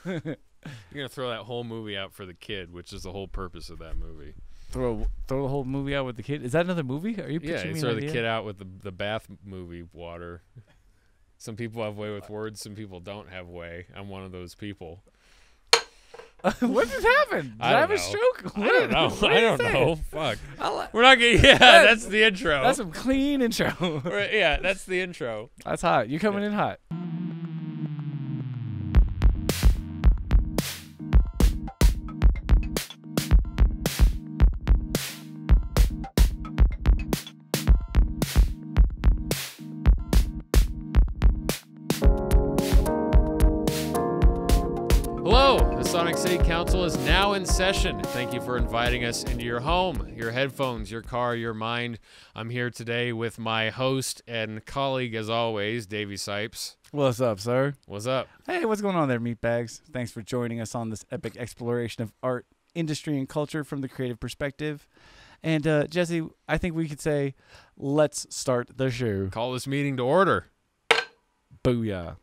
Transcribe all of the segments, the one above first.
You're gonna throw that whole movie out for the kid, which is the whole purpose of that movie. Throw the whole movie out with the kid. Is that another movie? Are you Yeah, pitching you me throw an the idea? kid out with the bath movie water. Some people have way with words. Some people don't have way. I'm one of those people. What just happened? Did I have a stroke? I don't know. What I did you don't say? know. Fuck. I'll- We're not getting. Yeah, that's the intro. That's some clean intro. Yeah, that's the intro. That's hot. You coming in hot. Hello, the Sonic City Council is now in session. Thank you for inviting us into your home, your headphones, your car, your mind. I'm here today with my host and colleague, as always, Davey Sipes. What's up, sir? What's up? Hey, what's going on there, meatbags? Thanks for joining us on this epic exploration of art, industry, and culture from the creative perspective. And Jesse, I think we could say, let's start the show. Call this meeting to order. Booyah.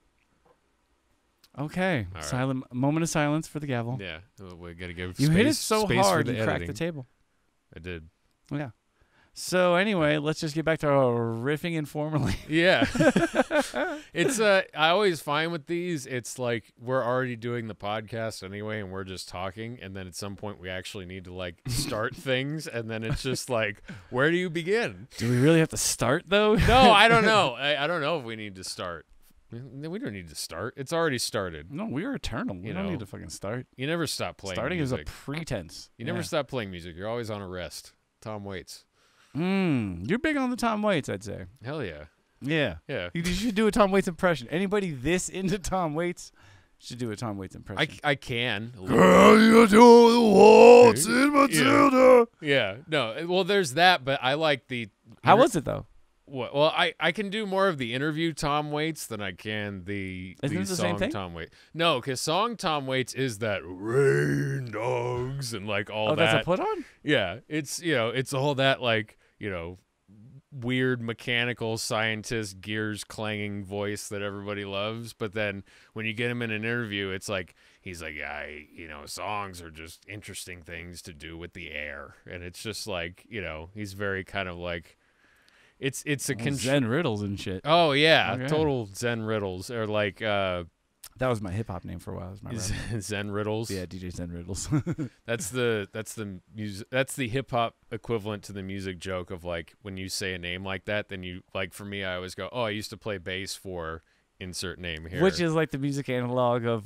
Okay, All right. silent moment of silence for the gavel. Yeah, we got to give You space, hit it so space hard, for the you cracked editing. the table. I did. Yeah. So anyway, let's just get back to our riffing informally. Yeah. It's I always find with these, it's like we're already doing the podcast anyway and we're just talking, and then at some point we actually need to like start things, and then it's just like, where do you begin? Do we really have to start though? No, I don't know. I don't know if we need to start. We don't need to start. It's already started. No, we are eternal. We You don't know, need to fucking start. You never stop playing Starting music. is a pretense. You never stop playing music. You're always on a rest. Tom Waits. You're big on the Tom Waits, I'd say. Hell yeah. Yeah. Yeah. You should do a Tom Waits impression. Anybody this into Tom Waits should do a Tom Waits impression. I can. Girl, you do the waltz in Matilda. Yeah. No. Well, there's that, but I like the. How was it though? What? Well, I can do more of the interview Tom Waits than I can the Isn't it the same song thing? Tom Waits. No, because song Tom Waits is that rain dogs and like all Oh, that. that's a put on? Yeah, it's it's all that like weird mechanical scientist gears clanging voice that everybody loves. But then when you get him in an interview, it's like he's like, songs are just interesting things to do with the air, and it's just like he's very kind of like. It's a Zen riddles and shit. Oh yeah, Okay. total Zen riddles or like That was my hip hop name for a while. It was my rap name. Zen riddles. Yeah, DJ Zen riddles. That's the music. That's the hip hop equivalent to the music joke of like when you say a name like that, then you like for me, I always go, oh, I used to play bass for insert name here, Which is like the music analog of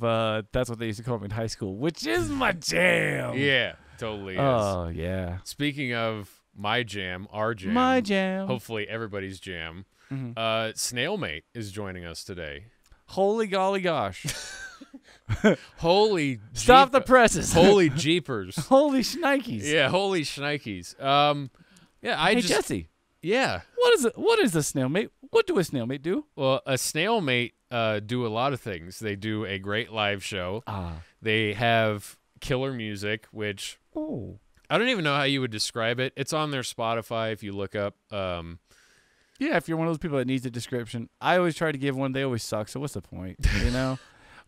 that's what they used to call me in high school, which is my jam. yeah, totally is. Oh yeah. Speaking of my jam, our jam, My jam. hopefully everybody's jam. Mhm. Snailmate is joining us today. Holy golly gosh. Holy Stop the presses. holy jeepers. Holy shnikes. Yeah, holy shnikes. Yeah, Hey Jesse, yeah. what is a snailmate? What do a snailmate do? Well, a snailmate do a lot of things. They do a great live show. They have killer music, which Oh. I don't even know how you would describe it. It's on their Spotify if you look up. Yeah, if you're one of those people that needs a description, I always try to give one. They always suck. So what's the point?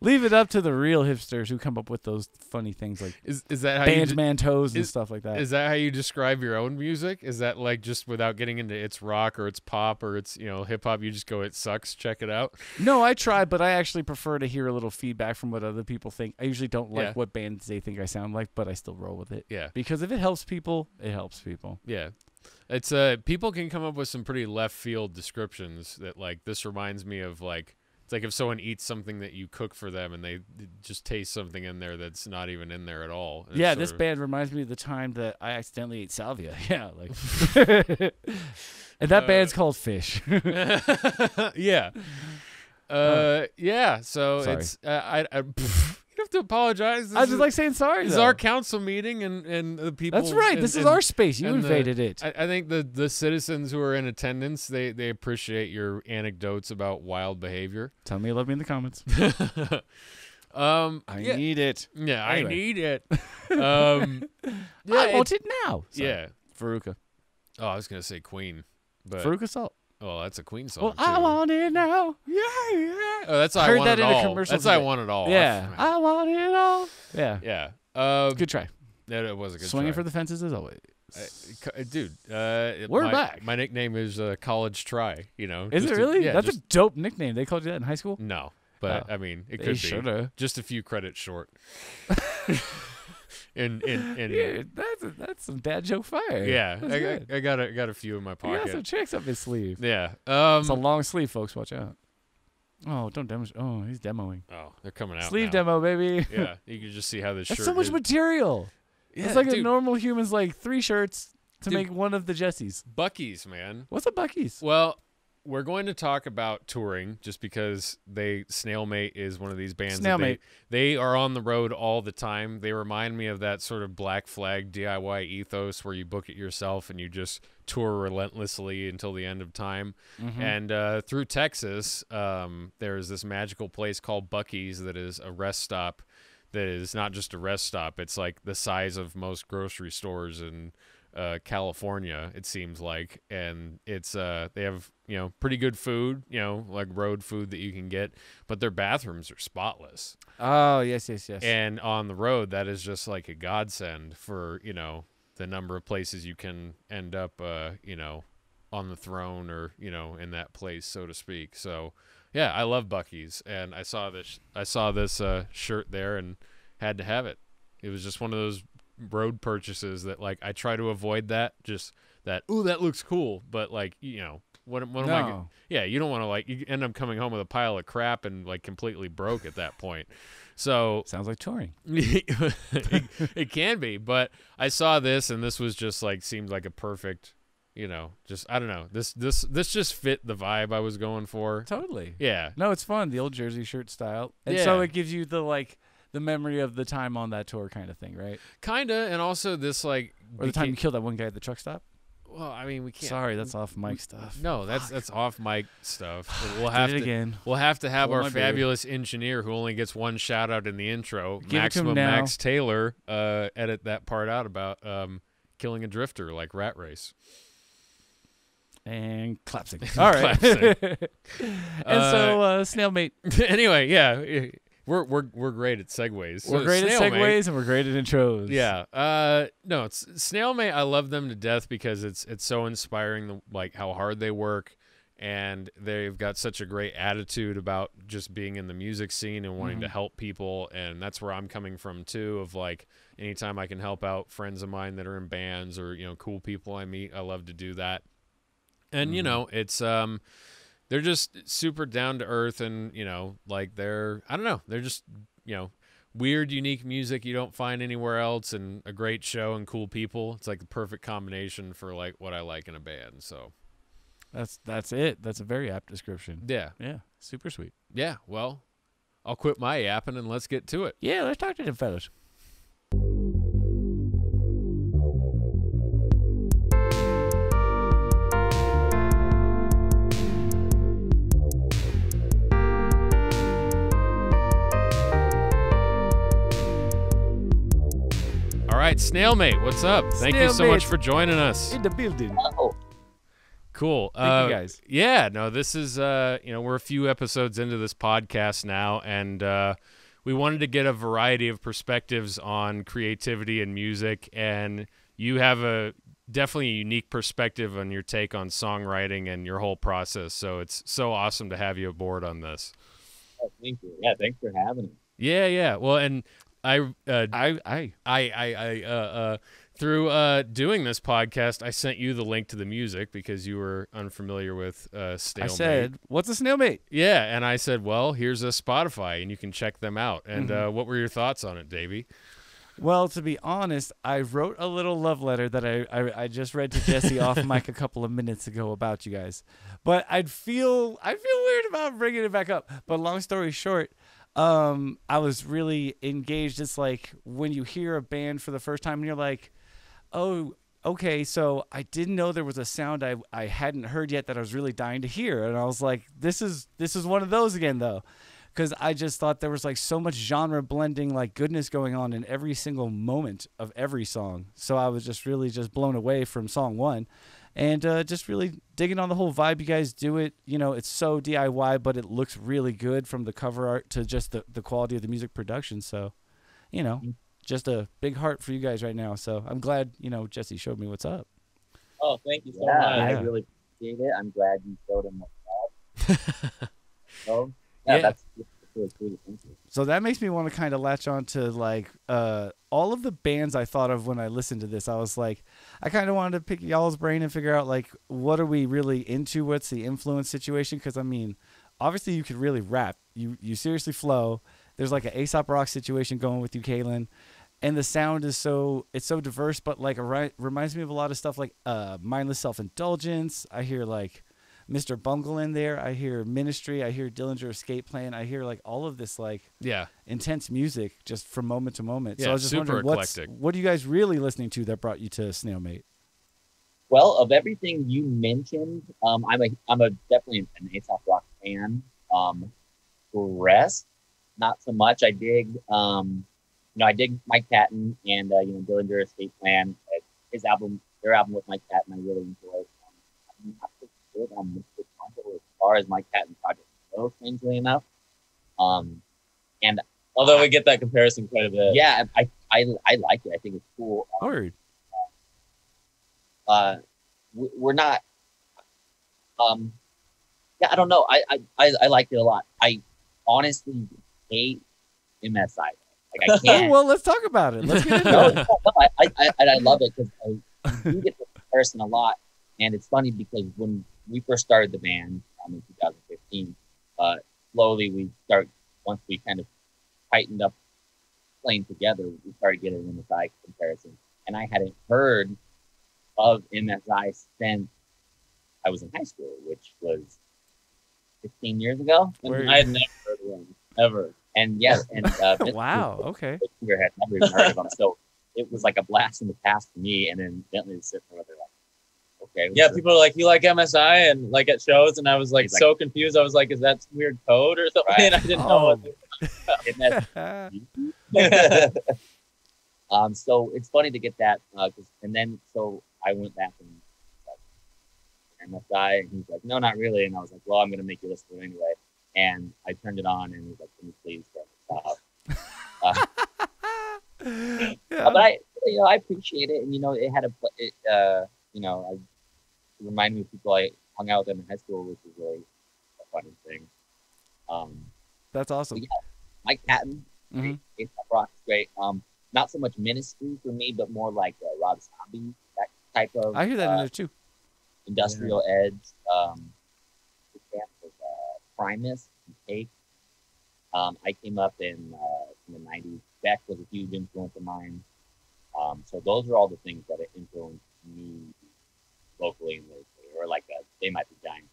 Leave it up to the real hipsters who come up with those funny things like Is that how you bandsman toes and is- stuff like that. is that how you describe your own music? Is that like just without getting into it's rock or it's pop or it's hip hop? You just go it sucks. Check it out. No, I try, but I actually prefer to hear a little feedback from what other people think. I usually don't like Yeah. what bands they think I sound like, but I still roll with it. Yeah, Because if it helps people, it helps people. yeah. It's people can come up with some pretty left field descriptions that like this reminds me of like. It's like if someone eats something that you cook for them and they just taste something in there that's not even in there at all. And it's Yeah, sort this of- band reminds me of the time that I accidentally ate salvia. Yeah, like, and that band's called Fish. yeah. Yeah. So Sorry. it's you don't have to apologize. This I just is- like saying sorry. This is though. our council meeting and the people. That's right. and- This is and- our space. You and the- invaded it. I think the citizens who are in attendance they appreciate your anecdotes about wild behavior. Tell me you love me in the comments. I yeah, need it. yeah, I Anyway. need it. I Yeah, want it now. Sorry. yeah. Veruca. Oh, I was gonna say Queen, but Veruca Salt. Oh, that's a Queen song. Well, too. I want it now. Yeah. Oh, that's I heard want that it in a all. commercial That's I today. want it all. Yeah. I want it all. Yeah. Yeah. Good try. That was a good Swinging try. for the fences as always. Dude, We're my, back. My nickname is College Try. You know, Is just it to- really? yeah, That's just, a dope nickname. They called you that in high school? no, but Oh. I mean, it They could be shoulda. just a few credits short. in Yeah, that's some dad joke fire. yeah, That's good. I got a few in my He got some pocket. tricks up his sleeve. Yeah. It's a long sleeve, folks. Watch out. Oh, don't demo. Oh, he's demoing. Oh, they're coming out. Sleeve now. demo, baby. Yeah, you can just see how this That's shirt. so much is. material. Yeah, It's like a dude, normal human's like 3 shirts to Dude. make one of the Jessies. Buc-ee's, man. What's a Buc-ee's? Well, we're going to talk about touring just because Snailmate is one of these bands. that Snailmate. They are on the road all the time. They remind me of that sort of Black Flag DIY ethos where you book it yourself and you just tour relentlessly until the end of time. Mm-hmm. And through Texas, there's this magical place called Buc-ee's that is a rest stop that is not just a rest stop. It's like the size of most grocery stores in California, it seems like, and it's they have pretty good food, like road food that you can get, but their bathrooms are spotless. Oh, yes. And on the road, that is just like a godsend for the number of places you can end up on the throne or in that place, so to speak. So yeah, I love Buc-ee's, and I saw this shirt there and had to have it. It was just one of those road purchases that like I try to avoid that, just that, ooh, that looks cool, but like what am I No. yeah, you don't want to like you end up coming home with a pile of crap and like completely broke at that point. So Sounds like touring. it can be, but I saw this and this was just like seemed like a perfect just I don't know, this just fit the vibe I was going for. Totally. Yeah. No, it's fun. The old jersey shirt style. And so Yeah. it gives you the memory of the time on that tour kind of thing, right? Kinda, and also this like Or the time you killed that one guy at the truck stop. well, I mean, we can't. Sorry, that's off mic stuff. No, that's off mic stuff. We'll Did have it to again. we'll have to have Pull our my beard. fabulous engineer who only gets one shout out in the intro, Give it to him Maximum now. Max Taylor, edit that part out about killing a drifter like Rat Race. And clapsing. All right. Clapsing. And so Snailmate. Anyway, yeah, we're great at segues. We're So great at Snailmate- segues and we're great at intros. Yeah. No, it's Snailmate. I love them to death because it's so inspiring. Like how hard they work, and they've got such a great attitude about just being in the music scene and wanting to help people. And that's where I'm coming from too. Of like, anytime I can help out friends of mine that are in bands or cool people I meet, I love to do that. And it's they're just super down to earth, and like they're I don't know, they're just weird, unique music you don't find anywhere else, and a great show and cool people. It's like the perfect combination for like what I like in a band. So That's it. That's a very apt description. yeah, Super sweet. yeah. Well, I'll quit my yapping and let's get to it. Yeah, let's talk to them fellas. All right, Snailmate, what's up? Thank you so much Snailmate. for joining us. In the building. Cool. Thank you guys. Yeah, no, this is we're a few episodes into this podcast now, and we wanted to get a variety of perspectives on creativity and music, and you have definitely a unique perspective on your take on songwriting and your whole process. So it's so awesome to have you aboard on this. Oh, thank you. Yeah, thanks for having me. Yeah. Well, and I through doing this podcast, I sent you the link to the music because you were unfamiliar with Snailmate. I said, what's a Snailmate? Yeah, and I said, well, here's a Spotify, and you can check them out. And what were your thoughts on it, Davey? Well, to be honest, I wrote a little love letter that I just read to Jesse off mic a couple of minutes ago about you guys. But I feel weird about bringing it back up. But long story short, I was really engaged. It's like when you hear a band for the first time and you're like, oh, okay, so I didn't know there was a sound I hadn't heard yet that I was really dying to hear. And I was like, this is one of those again, though. because I just thought there was like so much genre blending, like goodness going on in every single moment of every song. So I was just really just blown away from song one, and just really digging on the whole vibe you guys do it. You know, it's so DIY, but it looks really good from the cover art to just the quality of the music production. So, you know, just a big heart for you guys right now. So I'm glad, you know, Jesse showed me what's up. Oh, thank you so Yeah. much. I really appreciate it. I'm glad you showed him what's up. So, yeah, that's really cool. Thank you. So that makes me want to kind of latch on to like all of the bands I thought of when I listened to this. I was like, I kind of wanted to pick y'all's brain and figure out like, what are we really into? What's the influence situation? Because I mean, obviously you could really rap. You seriously flow. There's like an Aesop Rock situation going with you, Kaylin. And the sound is so diverse, but like reminds me of a lot of stuff like Mindless Self-Indulgence. I hear like Mr. Bungle in there. I hear Ministry. I hear Dillinger Escape Plan. I hear like all of this like intense music just from moment to moment. Yeah, so I was just super wondering, eclectic. what are you guys really listening to that brought you to Snailmate? Well, of everything you mentioned, I'm a definitely an Aesop Rock fan. The rest, not so much. I dig I dig Mike Patton and Dillinger Escape Plan. Their album with Mike Patton, I really enjoyed. I'm not so good on Mr. Bungle as far as Mike Patton project goes, strangely enough. And although we get that comparison quite a bit. Yeah, I like it. I think it's cool. Word. We're not. Yeah, I don't know. I liked it a lot. I honestly hate MSI. Like I can't. Well, let's talk about it. Let's get into No, it. I love it because I do get the comparison a lot, and it's funny because when we first started the band in 2015, slowly once we kind of tightened up playing together, we started getting an MSI comparison, and I hadn't heard of MSI since I was in high school, which was 15 years ago. Word. I had never heard of them, ever. And yes, and Wow. Okay. Had never even heard of them, so it was like a blast in the past for me. And then Bentley was sitting there, they're like, "Okay, Yeah, people are like, "You like MSI?" and like at shows, and I was like He's like- so confused. I was like, "Is that some weird code or something?" Right. And I didn't know what. So it's funny to get that, so I went back and MSI, and he's like, "No, not really." And I was like, "Well, I'm gonna make you listen to it anyway." And I turned it on, and he's like, "Can you please stop?" Yeah. But I appreciate it, and it had it reminded me of people I hung out with in high school, which is really a funny thing. That's awesome. Yeah, Mike Patton, Mhm. A$AP Rock is great. Not so much Ministry for me, but more like Rob Zombie, that type of. I hear that in there too. Industrial Edge. His band was Primus and Cake. I came up in the 90s. Beck was a huge influence of mine. So those are all the things that influenced me locally and locally, or like They Might Be Giants.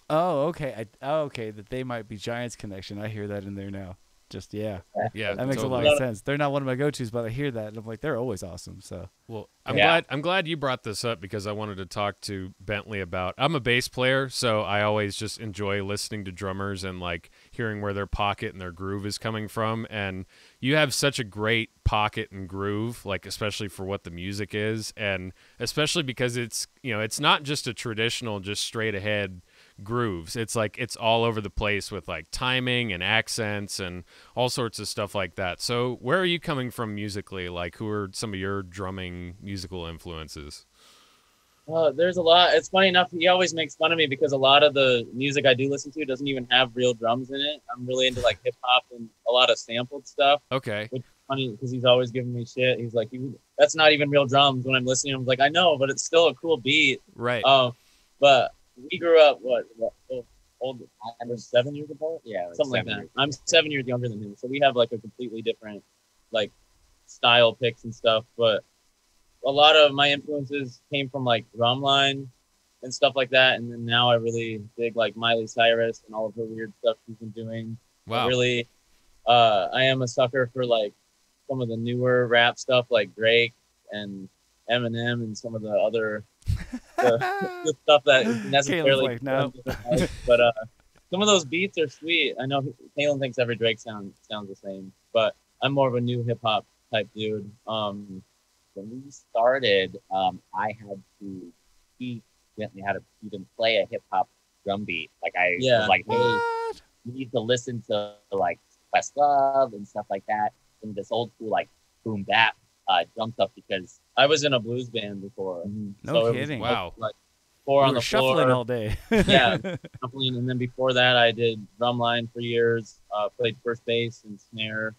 Oh, okay. Okay. That They Might Be Giants connection. I hear that in there now. Just Yeah, that makes totally. a lot of sense. They're not one of my go-tos, but I hear that and I'm like, they're always awesome. So Well, I'm Yeah. glad you brought this up because I wanted to talk to Bentley about. I'm a bass player, so I always just enjoy listening to drummers and like hearing where their pocket and their groove is coming from. And you have such a great pocket and groove, like especially for what the music is, and especially because it's it's not just a traditional, just straight ahead grooves. It's like it's all over the place with like timing and accents and all sorts of stuff like that. So where are you coming from musically? Like who are some of your drumming musical influences? There's a lot. It's funny enough. He always makes fun of me because a lot of the music I do listen to doesn't even have real drums in it. I'm really into like hip hop and a lot of sampled stuff. Okay. Which is funny because he's always giving me shit. He's like, "That's not even real drums." When I'm listening, I'm like, "I know, but it's still a cool beat." Right. But we grew up old? We're 7 years apart. Yeah, like Something like 7 that. years. I'm 7 years younger than him, so we have like a completely different like style picks and stuff. But a lot of my influences came from like Drumline and stuff like that, and then now I really dig like Miley Cyrus and all of her weird stuff she's been doing. Wow. Really, I am a sucker for like some of the newer rap stuff like Drake and Eminem and some of the other the stuff that isn't necessarily like, no. but some of those beats are sweet. I know Kalen thinks every Drake sounds the same, but I'm more of a new hip hop type dude. When we started, I had to teach Bentley how to even play a hip hop drum beat. Like I Yeah. was like, hey, What? you need to listen to like Questlove and stuff like that, and this old school like boom bap drum stuff because I was in a blues band before. No so kidding. Wow. Like four You on were the shuffling floor. all day. Yeah, shuffling, and then before that, I did drumline for years. Played first bass and snare,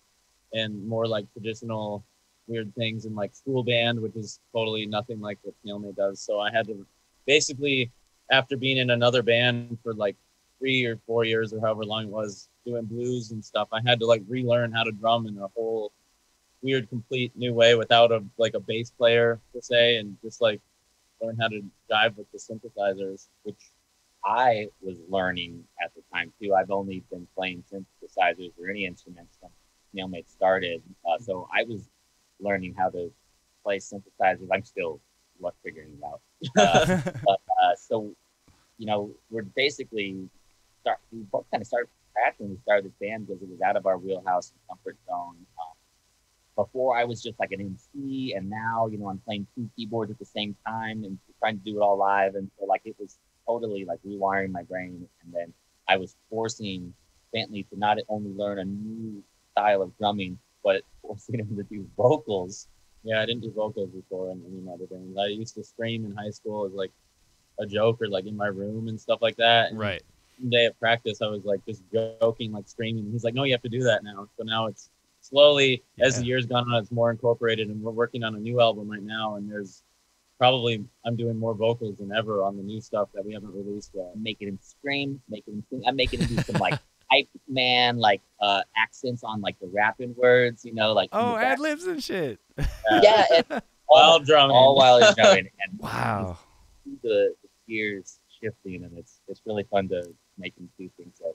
and more like traditional weird things in like school band, which is totally nothing like what Snailmate does. So I had to basically, after being in another band for like 3 or 4 years or however long it was, doing blues and stuff, I had to like relearn how to drum in a whole weird, complete new way without a like a bass player per se, and just like learn how to jive with the synthesizers, which I was learning at the time too. I've only been playing synthesizers or any instruments since Snailmate started, so I was learning how to play synthesizers. I'm still figuring it out. So, we're basically we both kind of started scratch when we started this band because it was out of our wheelhouse and comfort zone. Before I was just like an MC, and now I'm playing 2 keyboards at the same time and trying to do it all live, and so like it was totally like rewiring my brain. And then I was forcing Bentley to not only learn a new style of drumming, but forcing him to do vocals. yeah, I didn't do vocals before in any other bands. I used to scream in high school as like a joke or like in my room and stuff like that. And Right. one day at practice, I was like just joking, like screaming. And he's like, "No, you have to do that now." So now it's slowly, as the years gone on, it's more incorporated, and we're working on a new album right now. And there's probably I'm doing more vocals than ever on the new stuff that we haven't released yet. Making him scream, making him sing. I'm making him do some like hype man like accents on like the rapping words, like Oh, ad libs and shit. yeah, and While drumming. all while he's drumming, and Wow. the gears shifting, and it's really fun to make him do things that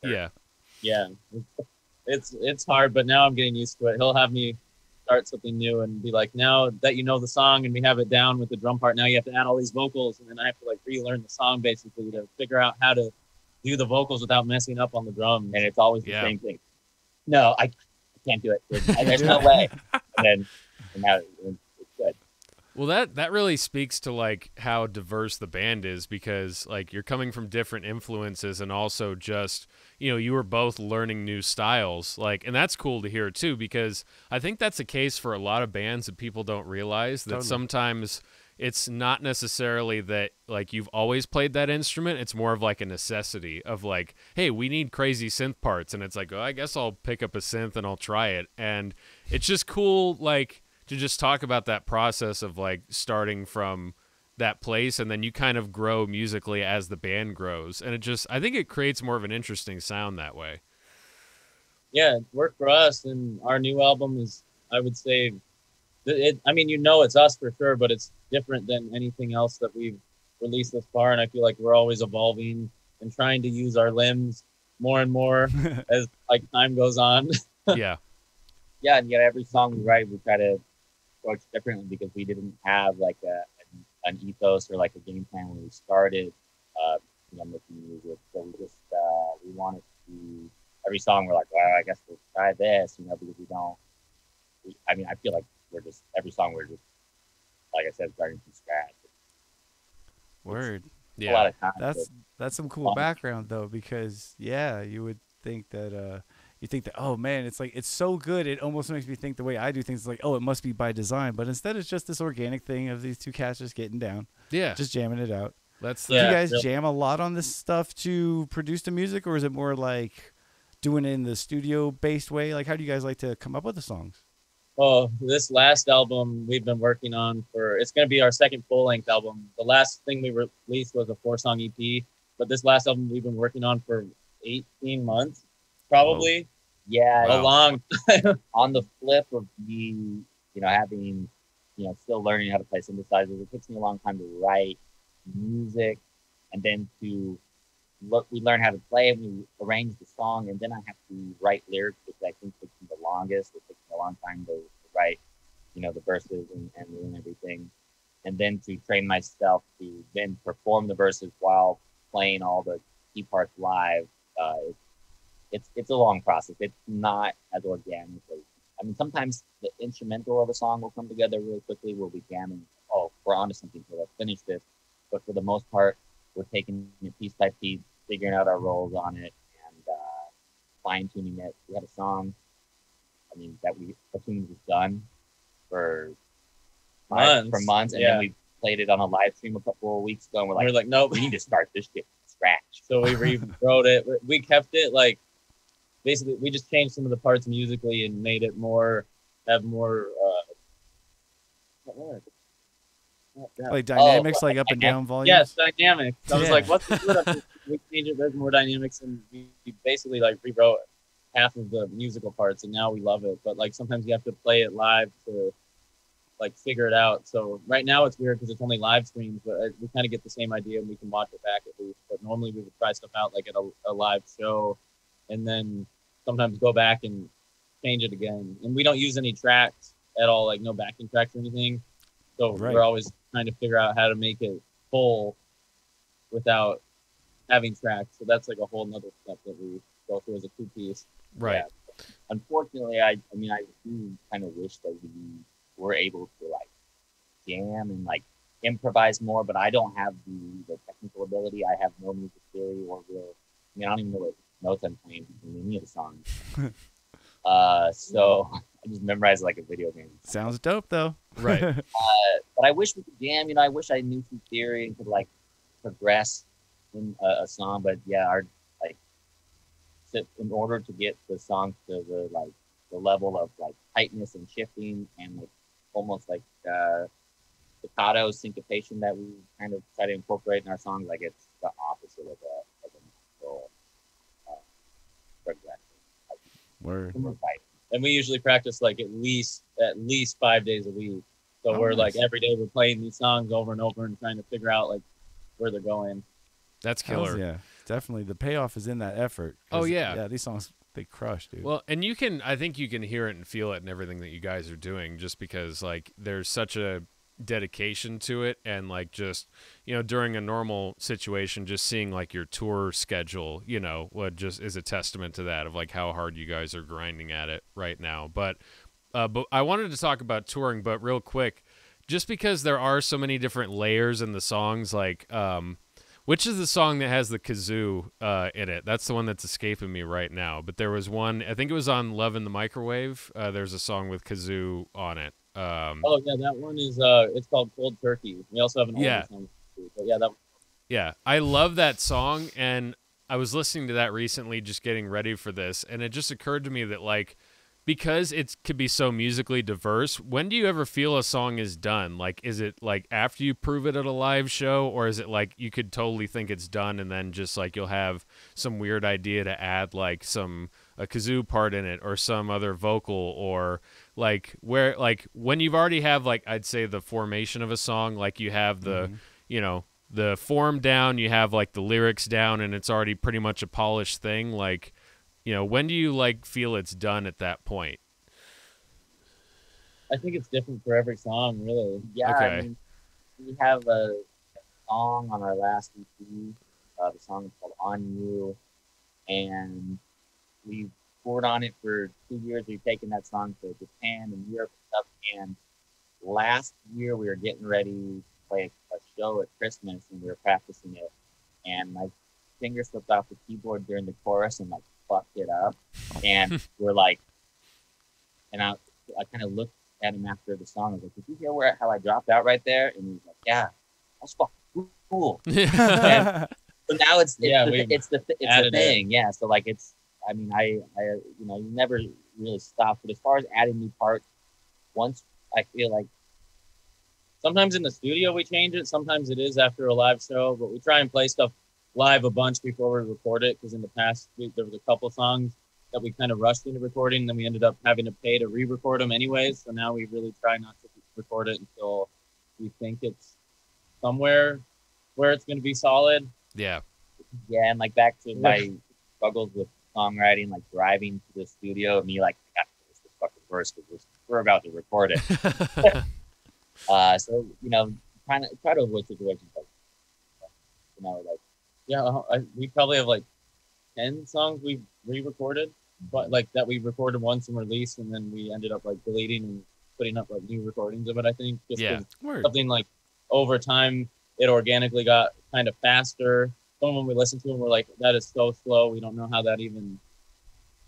Yeah. Yeah, it's hard, but now I'm getting used to it. He'll have me start something new and be like, now that you know the song and we have it down with the drum part, now you have to add all these vocals, and then I have to like relearn the song basically to figure out how to do the vocals without messing up on the drums. and it's always the Yeah. same thing. No, I can't do it. There's no way. And now it's good. Well, that really speaks to like how diverse the band is, because like you're coming from different influences, and also just you were both learning new styles, like, and that's cool to hear too, because I think that's the case for a lot of bands that people don't realize that Totally. sometimes it's not necessarily that like you've always played that instrument. It's more of like a necessity of like, hey, we need crazy synth parts, and it's like, oh, I guess I'll pick up a synth and I'll try it. And it's just cool like to just talk about that process of like starting from that place, and then you kind of grow musically as the band grows, and I think it creates more of an interesting sound that way. Yeah, it worked for us, and our new album is, I would say, I mean, it's us for sure, but it's different than anything else that we've released this far, and I feel like we're always evolving and trying to use our limbs more and more as like time goes on. Yeah. Yeah, and yet every song we write, we try to approach differently because we didn't have like an ethos or like a game plan when we started making music. So we just we wanted to every song we're like, well, I guess we'll try this, because we don't. I feel like every song we're just, like I said, starting from scratch. Word. A lot of time. That's some cool background though, because you would think that oh man, it's like it's so good it almost makes me think the way I do things, like, oh, it must be by design, but instead it's just this organic thing of these two cats just getting down, Yeah. just jamming it out. That's Do Yeah, you guys really. jam a lot on this stuff to produce the music, or is it more like doing it in the studio based way? Like, how do you guys like to come up with the songs? Oh, this last album we've been working on it's going to be our second full-length album. The last thing we released was a 4-song EP, but this last album we've been working on for 18 months, probably. Yeah, Wow. A long on the flip of me, having, still learning how to play synthesizers, it takes me a long time to write music, and then we learn how to play and we arrange the song, and then I have to write lyrics, which I think takes me the longest. It takes me a long time to write, the verses and everything, and then to train myself to then perform the verses while playing all the key parts live, it's a long process. It's not as organic as, I mean, sometimes the instrumental of a song will come together really quickly. We'll be jamming. Oh, we're onto something, so let's finish this. But for the most part, we're taking it piece by piece, figuring out our roles on it, and fine tuning it. We had a song, I mean, that we assumed was done for months, and then we played it on a live stream a couple of weeks ago, and we're like, nope, we need to start this shit from scratch. So we rewrote it. We kept it like, basically, we just changed some of the parts musically and made it have more like dynamics, like up and down volumes. Yes, dynamics. I was like, what's the word? We changed it. There's more dynamics, and we basically like rewrote half of the musical parts, and now we love it. But like sometimes you have to play it live to like figure it out. So right now it's weird because it's only live streams, but we kind of get the same idea and we can watch it back at least. But normally we would try stuff out like at a live show, and then sometimes go back and change it again. And we don't use any tracks at all, like no backing tracks or anything. So we're always trying to figure out how to make it full without having tracks. So that's like a whole nother step that we go through as a two-piece. Right. Yeah. Unfortunately, I mean, I do kind of wish that we were able to like jam and like improvise more, but I don't have the technical ability. I have no music theory or real, I mean, I don't even know what notes I'm playing in any of the songs. So I just memorize like a video game. Sounds dope though. Right. But I wish we could jam. You know, I wish I knew some theory and could like progress in a song. But yeah, in order to get the song to the level of like tightness and shifting and like almost like staccato syncopation that we kind of try to incorporate in our songs, like it's the opposite of a natural progression. Word. And we usually practice like at least 5 days a week. So we're nice. like every day we're playing these songs over and over and trying to figure out like where they're going. That's killer. Hells yeah, definitely. The payoff is in that effort. Oh yeah. Yeah, these songs, they crush, dude. Well, and I think you can hear it and feel it in everything that you guys are doing, just because like there's such a dedication to it, and like just, you know, during a normal situation, just seeing like your tour schedule, you know, what just is a testament to that, of like how hard you guys are grinding at it right now. But I wanted to talk about touring, but real quick, just because there are so many different layers in the songs, like which is the song that has the kazoo in it? That's the one that's escaping me right now. But there was one, I think it was on Love in the Microwave. There's a song with kazoo on it. Oh yeah, that one is it's called Cold Turkey. We also have an older song too, but yeah, that one. Yeah, I love that song, and I was listening to that recently just getting ready for this, and it just occurred to me that like, because it could be so musically diverse, when do you ever feel a song is done? Like, is it like after you prove it at a live show, or is it like you could totally think it's done and then just like you'll have some weird idea to add like a kazoo part in it or some other vocal, or like where, like when you've already have like, I'd say the formation of a song, like you have the, you know, the form down, you have like the lyrics down, and it's already pretty much a polished thing. Like, you know, when do you like feel it's done at that point? I think it's different for every song, really. Yeah, okay. I mean, we have a song on our last EP. The song is called On You, and we toured on it for 2 years. We've taken that song to Japan and Europe and stuff. And last year we were getting ready to play a show at Christmas, and we were practicing it. And my finger slipped off the keyboard during the chorus and like fucked it up. And we're like, and I kind of looked at him after the song. I was like, "Did you hear how I dropped out right there?" And he was like, "Yeah, that's fucking cool." And so now it's the thing. Yeah. So like I mean, I you know, you never really stop. But as far as adding new parts, once I feel like sometimes in the studio we change it. Sometimes it is after a live show, but we try and play stuff live a bunch before we record it, because in the past there was a couple songs that we kind of rushed into recording, and then we ended up having to pay to re-record them anyways. So now we really try not to record it until we think it's somewhere where it's going to be solid. Yeah. Yeah, and like back to my struggles with songwriting, like driving to the studio, and me like, I got to finish this fucking verse because we're about to record it. So you know, try to avoid situations like, you know, like Yeah, we probably have like 10 songs we re-recorded, but like that we recorded once and released, and then we ended up like deleting and putting up like new recordings of it. I think just Yeah. because Word. something like over time it organically got kind of faster. Some of them we listened to and we're like, that is so slow. We don't know how that even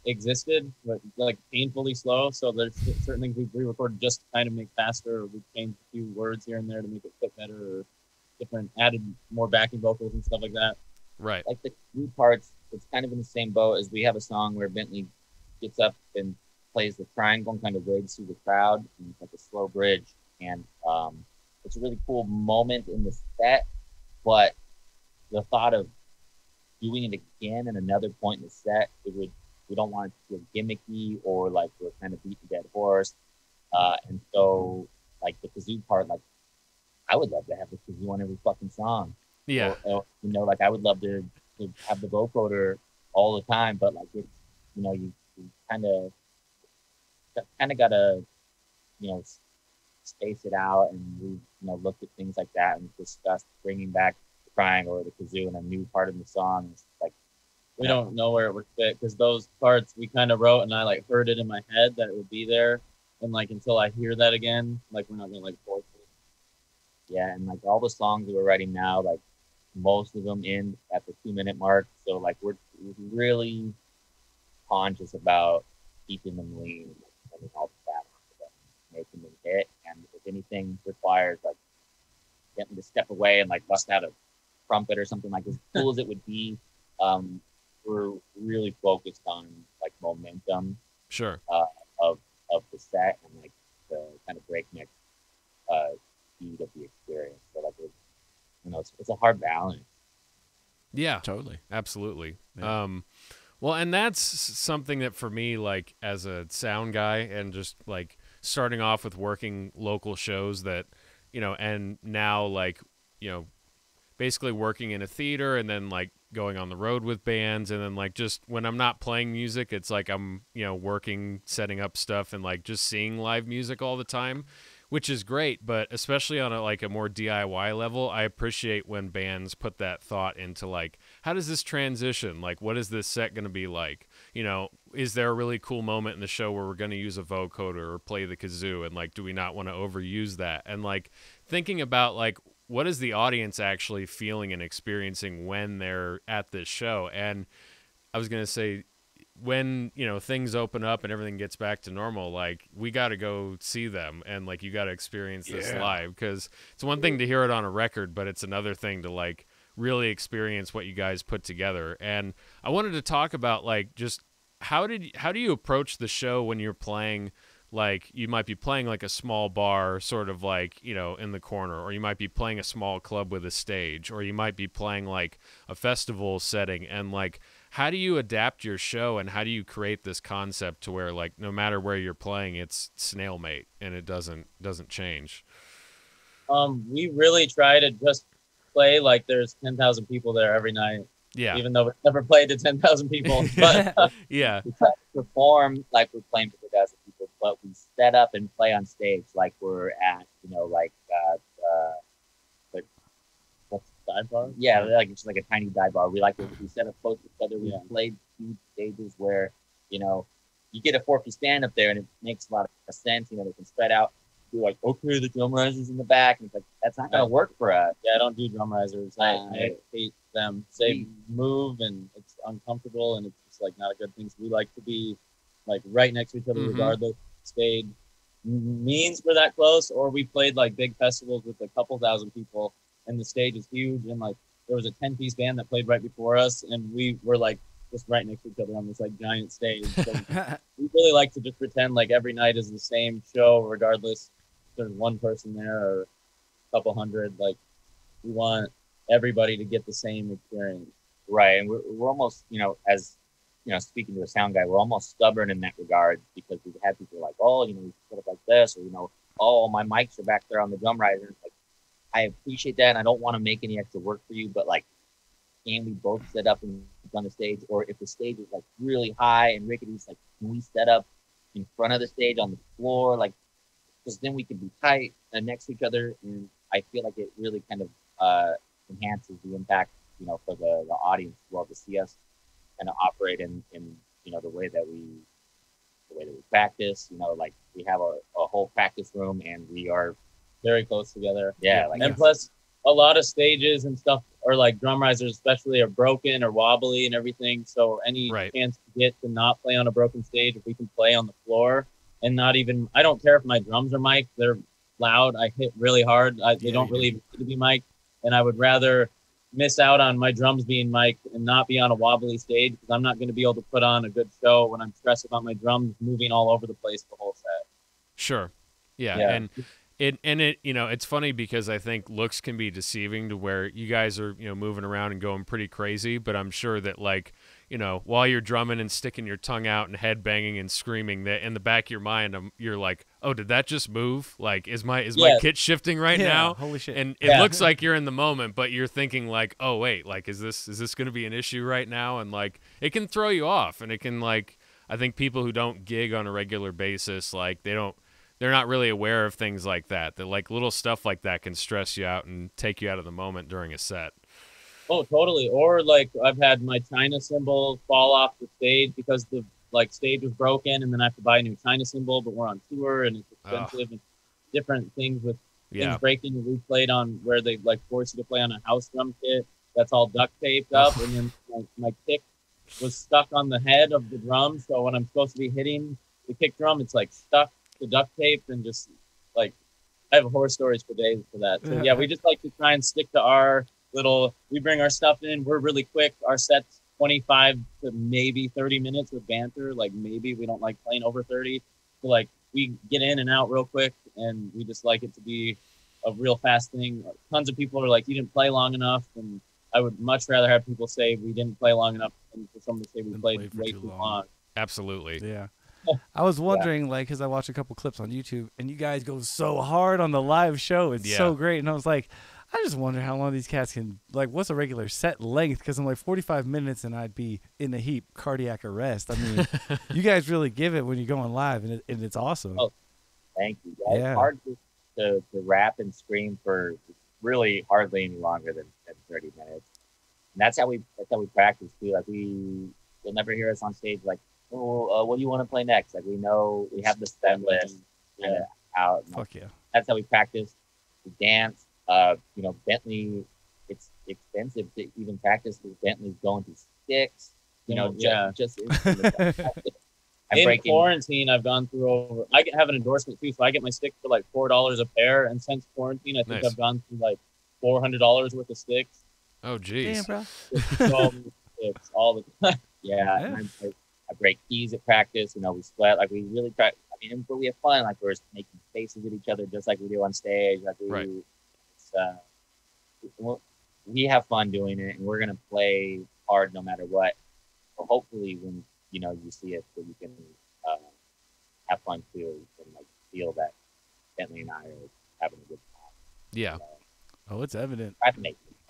existed, but like painfully slow. So there's certain things we've re-recorded just to kind of make faster, or we've changed a few words here and there to make it fit better, or different added more backing vocals and stuff like that. Right. Like the new parts, it's kind of in the same boat as we have a song where Bentley gets up and plays the triangle and kind of waves through the crowd, and it's like a slow bridge, and it's a really cool moment in the set. But the thought of doing it again in another point in the set, we don't want it to feel gimmicky or like we're kind of beating a dead horse. And so like the kazoo part, like I would love to have the kazoo on every fucking song. Yeah. Or, you know, like I would love to have the vocoder all the time, but like it's, you know, you kind of gotta, you know, space it out, and we, you know, looked at things like that and discussed bringing back the triangle or the kazoo in a new part of the song. It's like We don't know where it would fit because those parts we kind of wrote and I like heard it in my head that it would be there, and like until I hear that again, like we're not gonna like force it. yeah, and like all the songs that we're writing now, like most of them end at the 2 minute mark. So like we're really conscious about keeping them lean and all the fat off of them, making them hit. And if anything requires like getting to step away and like bust out a trumpet or something, like as cool as it would be, we're really focused on like momentum Sure. of the set and like the kind of breakneck speed of the experience. So like you know, it's a hard balance. Yeah. Totally. Absolutely. Yeah. Well, and that's something that for me, like as a sound guy and just like starting off with working local shows that, you know, and now like, you know, basically working in a theater and then like going on the road with bands, and then like just when I'm not playing music, it's like I'm, you know, working, setting up stuff and like just seeing live music all the time, which is great. But especially on a like a more DIY level, I appreciate when bands put that thought into like, how does this transition? Like, what is this set going to be like? You know, is there a really cool moment in the show where we're going to use a vocoder or play the kazoo? And like, do we not want to overuse that? And like thinking about like, what is the audience actually feeling and experiencing when they're at this show? And I was going to say, when, you know, things open up and everything gets back to normal, like we got to go see them, and like you got to experience this live, because it's one thing to hear it on a record, but it's another thing to like really experience what you guys put together. And I wanted to talk about like just how do you approach the show when you're playing? Like you might be playing like a small bar sort of like, you know, in the corner, or you might be playing a small club with a stage, or you might be playing like a festival setting, and like how do you adapt your show and how do you create this concept to where like no matter where you're playing, it's snail mate and it doesn't change? We really try to just play like there's 10,000 people there every night, Yeah. even though we've never played to 10,000 people. But Yeah. We try to perform like we're playing for 2,000 people, but we set up and play on stage like we're at, you know, like what's the dive bar? yeah, like it's like a tiny dive bar. We set up close to each other. We Yeah. played huge stages where, you know, you get a 4-piece stand up there and it makes a lot of sense. You know, they can spread out. You're like, okay, the drum riser's in the back, and it's like that's not gonna work for us. Yeah, I don't do drum risers. I hate them. They We- move and it's uncomfortable and it's just like not a good thing. So we like to be like right next to each other, Mhm. regardless. Stayed means we're that close, or we played like big festivals with a couple thousand people, and the stage is huge, and like there was a 10-piece band that played right before us, and we were like just right next to each other on this like giant stage. So we really like to just pretend like every night is the same show, regardless if there's one person there or a couple hundred. Like we want everybody to get the same experience. Right, and we're almost, you know, as you know, speaking to a sound guy, we're almost stubborn in that regard, because we've had people like, oh, you know, we put it like this, or you know, oh, my mics are back there on the drum riser. Like, I appreciate that, and I don't want to make any extra work for you, but like, can we both set up and on the stage? Or if the stage is like really high and rickety, it's like, can we set up in front of the stage on the floor? Like, because then we can be tight and next to each other, and I feel like it really kind of enhances the impact, you for the audience as well to see us kind of operate in the way that we practice. Like we have a whole practice room, and we are very close together. Yeah, like and plus a lot of stages and stuff, or like drum risers especially, are broken or wobbly and everything. So any chance to get to not play on a broken stage, if we can play on the floor and not even, I don't care if my drums are mic'd, they're loud, I hit really hard, they don't really need to be mic'd, and I would rather miss out on my drums being mic'd and not be on a wobbly stage, because I'm not going to be able to put on a good show when I'm stressed about my drums moving all over the place the whole set. Sure. Yeah. And it it's funny because I think looks can be deceiving to where you guys are, moving around and going pretty crazy, but I'm sure that like, while you're drumming and sticking your tongue out and head banging and screaming, that in the back of your mind, you're like, oh, did that just move? Like, is my kit shifting right now? Holy shit. And it looks like you're in the moment, but you're thinking like, oh wait, like, is this going to be an issue right now? And like, it can throw you off, and it can like, I think people who don't gig on a regular basis, like they're not really aware of things like that. That like little stuff like that can stress you out and take you out of the moment during a set. Oh, totally. Or like I've had my China cymbal fall off the stage because the stage was broken, and then I have to buy a new China cymbal, but we're on tour and it's expensive and different things with things breaking. We played on where they like force you to play on a house drum kit that's all duct taped up, and then my kick was stuck on the head of the drum. So when I'm supposed to be hitting the kick drum, it's like stuck to duct tape, and just like I have horror stories for days for that. So yeah, we just like to try and stick to our we bring our stuff in. We're really quick. Our set's 25 to maybe 30 minutes with banter. Like maybe we don't like playing over 30. So like we get in and out real quick, and we just like it to be a real fast thing. Tons of people are like, you didn't play long enough, and I would much rather have people say we didn't play long enough than for someone to say we played way too long. Absolutely. Yeah. I was wondering, like, because I watched a couple clips on YouTube, and you guys go so hard on the live show. It's so great. And I was like, I just wonder how long these cats can, like, what's a regular set length? Because I'm like 45 minutes, and I'd be in the heap, cardiac arrest. I mean, you guys really give it when you're going live, and it's awesome. Oh, thank you, guys. Yeah. It's hard to rap and scream for really hardly any longer than 30 minutes. And that's how we practice, too. Like, you'll never hear us on stage, like, oh, what do you want to play next? Like, we know we have the set list out. Fuck yeah. That's how we practice. We dance. Bentley, it's expensive to even practice because Bentley's going through sticks. Just in quarantine, I've gone through I have an endorsement too, so I get my sticks for like $4 a pair. And since quarantine, I think I've gone through like $400 worth of sticks. Oh, geez. Damn, bro. It's all the time. Yeah. I break keys at practice. We sweat. Like, we really try. I mean, but we have fun. Like, we're making faces at each other just like we do on stage. Like, we have fun doing it, and we're gonna play hard no matter what. So hopefully, when you see it, so you can have fun too, and like feel that Bentley and I are having a good time. Yeah. Oh, it's evident. I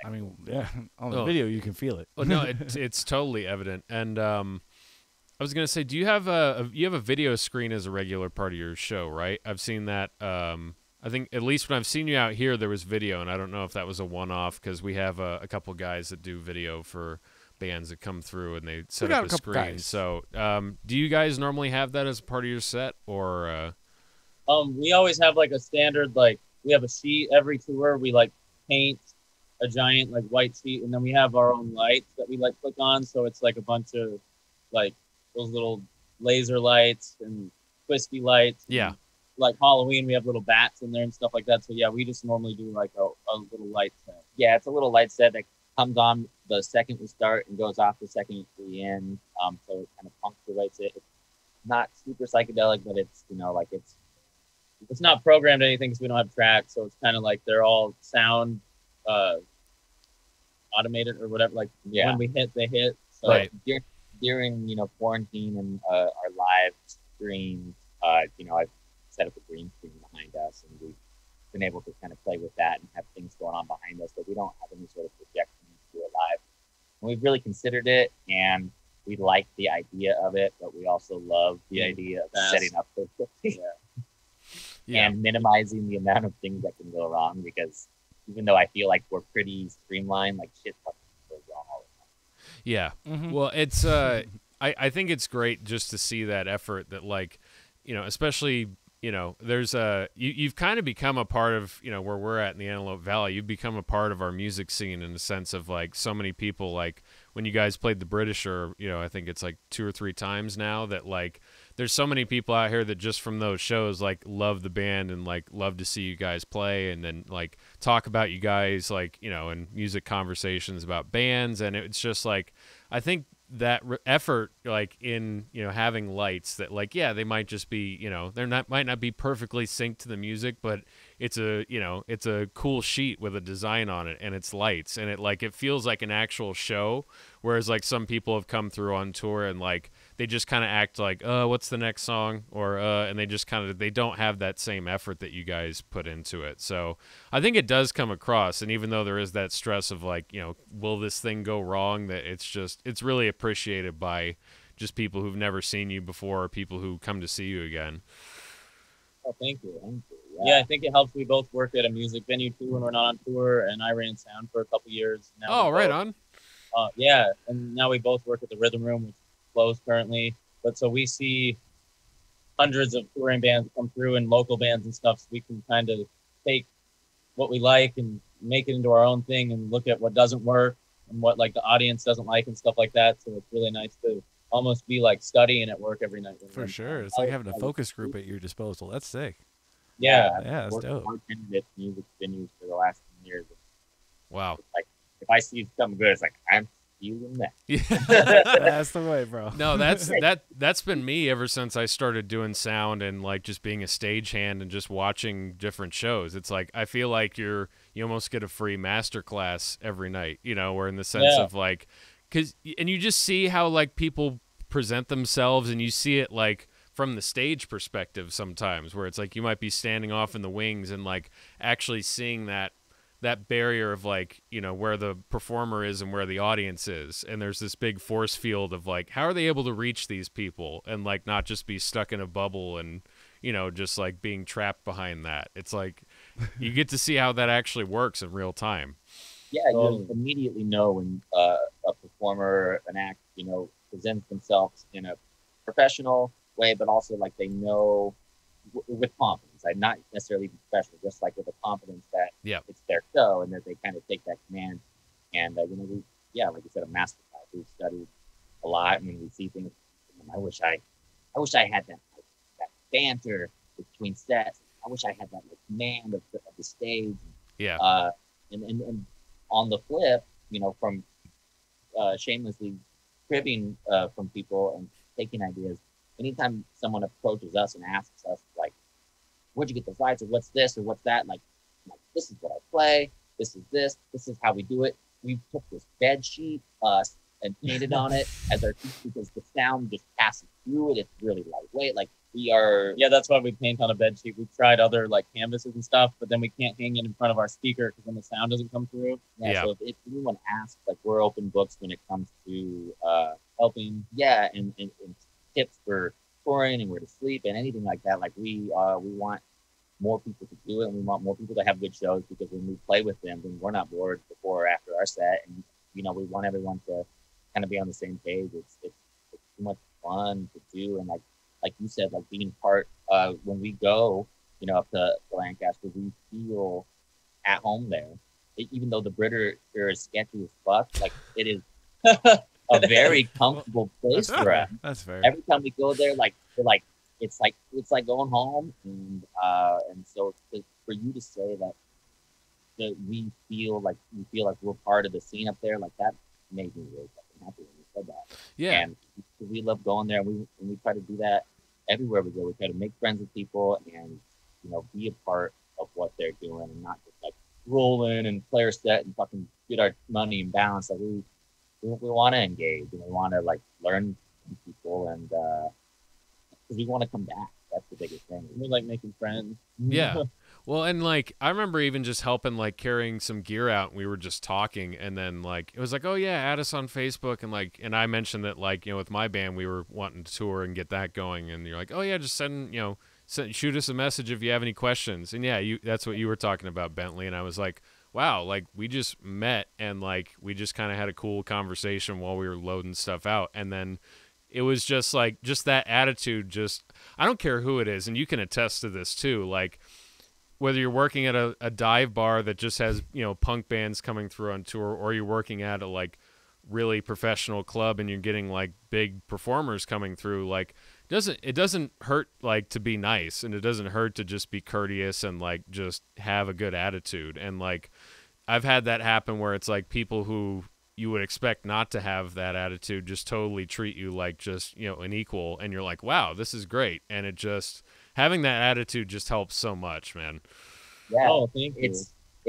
mean, yeah, on the video you can feel it. Oh no, it's totally evident. And I was gonna say, do you have a video screen as a regular part of your show, right? I've seen that. I think at least when I've seen you out here, there was video, and I don't know if that was a one-off because we have a couple guys that do video for bands that come through and they set up a screen. Guys. So, do you guys normally have that as a part of your set, or? We always have like a standard, like we have a sheet every tour. We like paint a giant like white sheet, and then we have our own lights that we like click on. So it's like a bunch of like those little laser lights and twisty lights. Yeah. Like Halloween, we have little bats in there and stuff like that. So yeah, we just normally do like a little light set. Yeah, it's a little light set that comes on the second we start and goes off the second we end. So it kind of punctuates it. It's not super psychedelic, but it's it's not programmed anything because we don't have tracks. So it's kind of like they're all sound automated or whatever. Like when we hit, they hit. So right. During quarantine and our live streams, I've set up a green screen behind us, and we've been able to kind of play with that and have things going on behind us, but we don't have any sort of projection to do it live. And we've really considered it, and we like the idea of it, but we also love the idea of setting up perfectly and minimizing the amount of things that can go wrong, because even though I feel like we're pretty streamlined, like shit fucking goes Yeah. Mhm. Well, it's I think it's great just to see that effort that, like, you know, especially, you know, there's you've kind of become a part of, you know, where we're at in the Antelope Valley. You've become a part of our music scene in the sense of, like, so many people, like when you guys played the Britisher, you know, I think it's like 2 or 3 times now, that like there's so many people out here that just from those shows like love the band and like love to see you guys play, and then like talk about you guys, like, you know, in music conversations about bands. And it's just like, I think that effort, like in, you know, having lights that, like, yeah, they might just be, you know, they're not, might not be perfectly synced to the music, but it's a, you know, it's a cool sheet with a design on it and it's lights, and it, like, it feels like an actual show. Whereas like some people have come through on tour and like they just kind of act like, what's the next song, or and they just kind of, they don't have that same effort that you guys put into it. So I think it does come across, and even though there is that stress of, like, you know, will this thing go wrong, that it's just, it's really appreciated by just people who've never seen you before, or people who come to see you again. Oh, thank you. Thank you. Yeah, I think it helps. We both work at a music venue too when we're not on tour, and I ran sound for a couple years. Now Oh, we right both- on. Yeah, and now we both work at the Rhythm Room, which is closed currently. But so we see hundreds of touring bands come through and local bands and stuff, so we can kind of take what we like and make it into our own thing and look at what doesn't work and what like the audience doesn't like and stuff like that. So it's really nice to almost be like studying at work every night. For sure. It's like having a focus group at your disposal. That's sick. Yeah. Yeah, that's I've dope. worked in this music venues for the last 10 years. Wow. It's like, if I see something good, it's like, I'm stealing that. Yeah. That's the way, bro. No, that's been me ever since I started doing sound and like just being a stagehand and just watching different shows. It's like I feel like you almost get a free master class every night, you know, where in the sense Yeah. of like, and you just see how like people present themselves, and you see it like from the stage perspective sometimes, where it's like you might be standing off in the wings and like actually seeing that barrier of like, you know, where the performer is and where the audience is, and there's this big force field of like, how are they able to reach these people and like not just be stuck in a bubble and, you know, just like being trapped behind that. It's like you get to see how that actually works in real time. Yeah, Totally. you immediately know when a performer, an act, you know, presents themselves in a professional way, but also like they know with confidence. I'd not necessarily be professional, just like with a confidence that Yep. it's their show and that they kind of take that command. And you know, like you said, a master class. We've studied a lot, and when we see things, I wish I had that that banter between sets. I wish I had that like command of the stage. Yeah. And on the flip, you know, from shamelessly cribbing from people and taking ideas. Anytime someone approaches us and asks us, like, where'd you get those lights, or what's this, or what's that? Like, this is what I play. This is how we do it. We took this bed sheet and painted on it as our sheet because the sound just passes through it. It's really lightweight. Like, we are. Yeah, that's why we paint on a bed sheet. We've tried other like canvases and stuff, but then we can't hang it in front of our speaker because then the sound doesn't come through. Yeah. So if anyone asks, like, we're open books when it comes to helping. Yeah, and tips for touring and where to sleep and anything like that. Like we want more people to do it, and we want more people to have good shows, because when we play with them, then we're not bored before or after our set, and you know, we want everyone to kind of be on the same page. It's too much fun to do, and like you said, like being part when we go, you know, up to Lancaster, we feel at home there. Even though the Britisher is sketchy as fuck, like it is a very comfortable place for us. That's fair. Every time we go there, like we're like it's like going home, and so for you to say that we feel like we're part of the scene up there, like that made me really fucking happy when you said that. Yeah. And we love going there, and we try to do that everywhere we go. We try to make friends with people and, you know, be a part of what they're doing, and not just like roll in and play our set and fucking get our money and balance. Like we want to engage, and we want to like learn from people, and because we want to come back. That's the biggest thing. We like making friends. Yeah. Well, and like I remember even just helping like carrying some gear out, and we were just talking, and then like it was like, oh yeah, add us on Facebook, and I mentioned that, like, you know, with my band we were wanting to tour and get that going, and you're like, oh yeah, just shoot us a message if you have any questions. And yeah, that's what you were talking about, Bentley, and I was like, wow, like we just met and like we just kind of had a cool conversation while we were loading stuff out. And then it was just like, just that attitude, just, I don't care who it is. And you can attest to this too. Like whether you're working at a dive bar that just has, you know, punk bands coming through on tour, or you're working at a like really professional club and you're getting like big performers coming through, like it doesn't hurt like to be nice, and it doesn't hurt to just be courteous and like just have a good attitude. And like I've had that happen where it's like people who you would expect not to have that attitude just totally treat you like just, you know, an equal, and you're like, wow, this is great. And it just, having that attitude just helps so much, man. Yeah. Oh, thank you.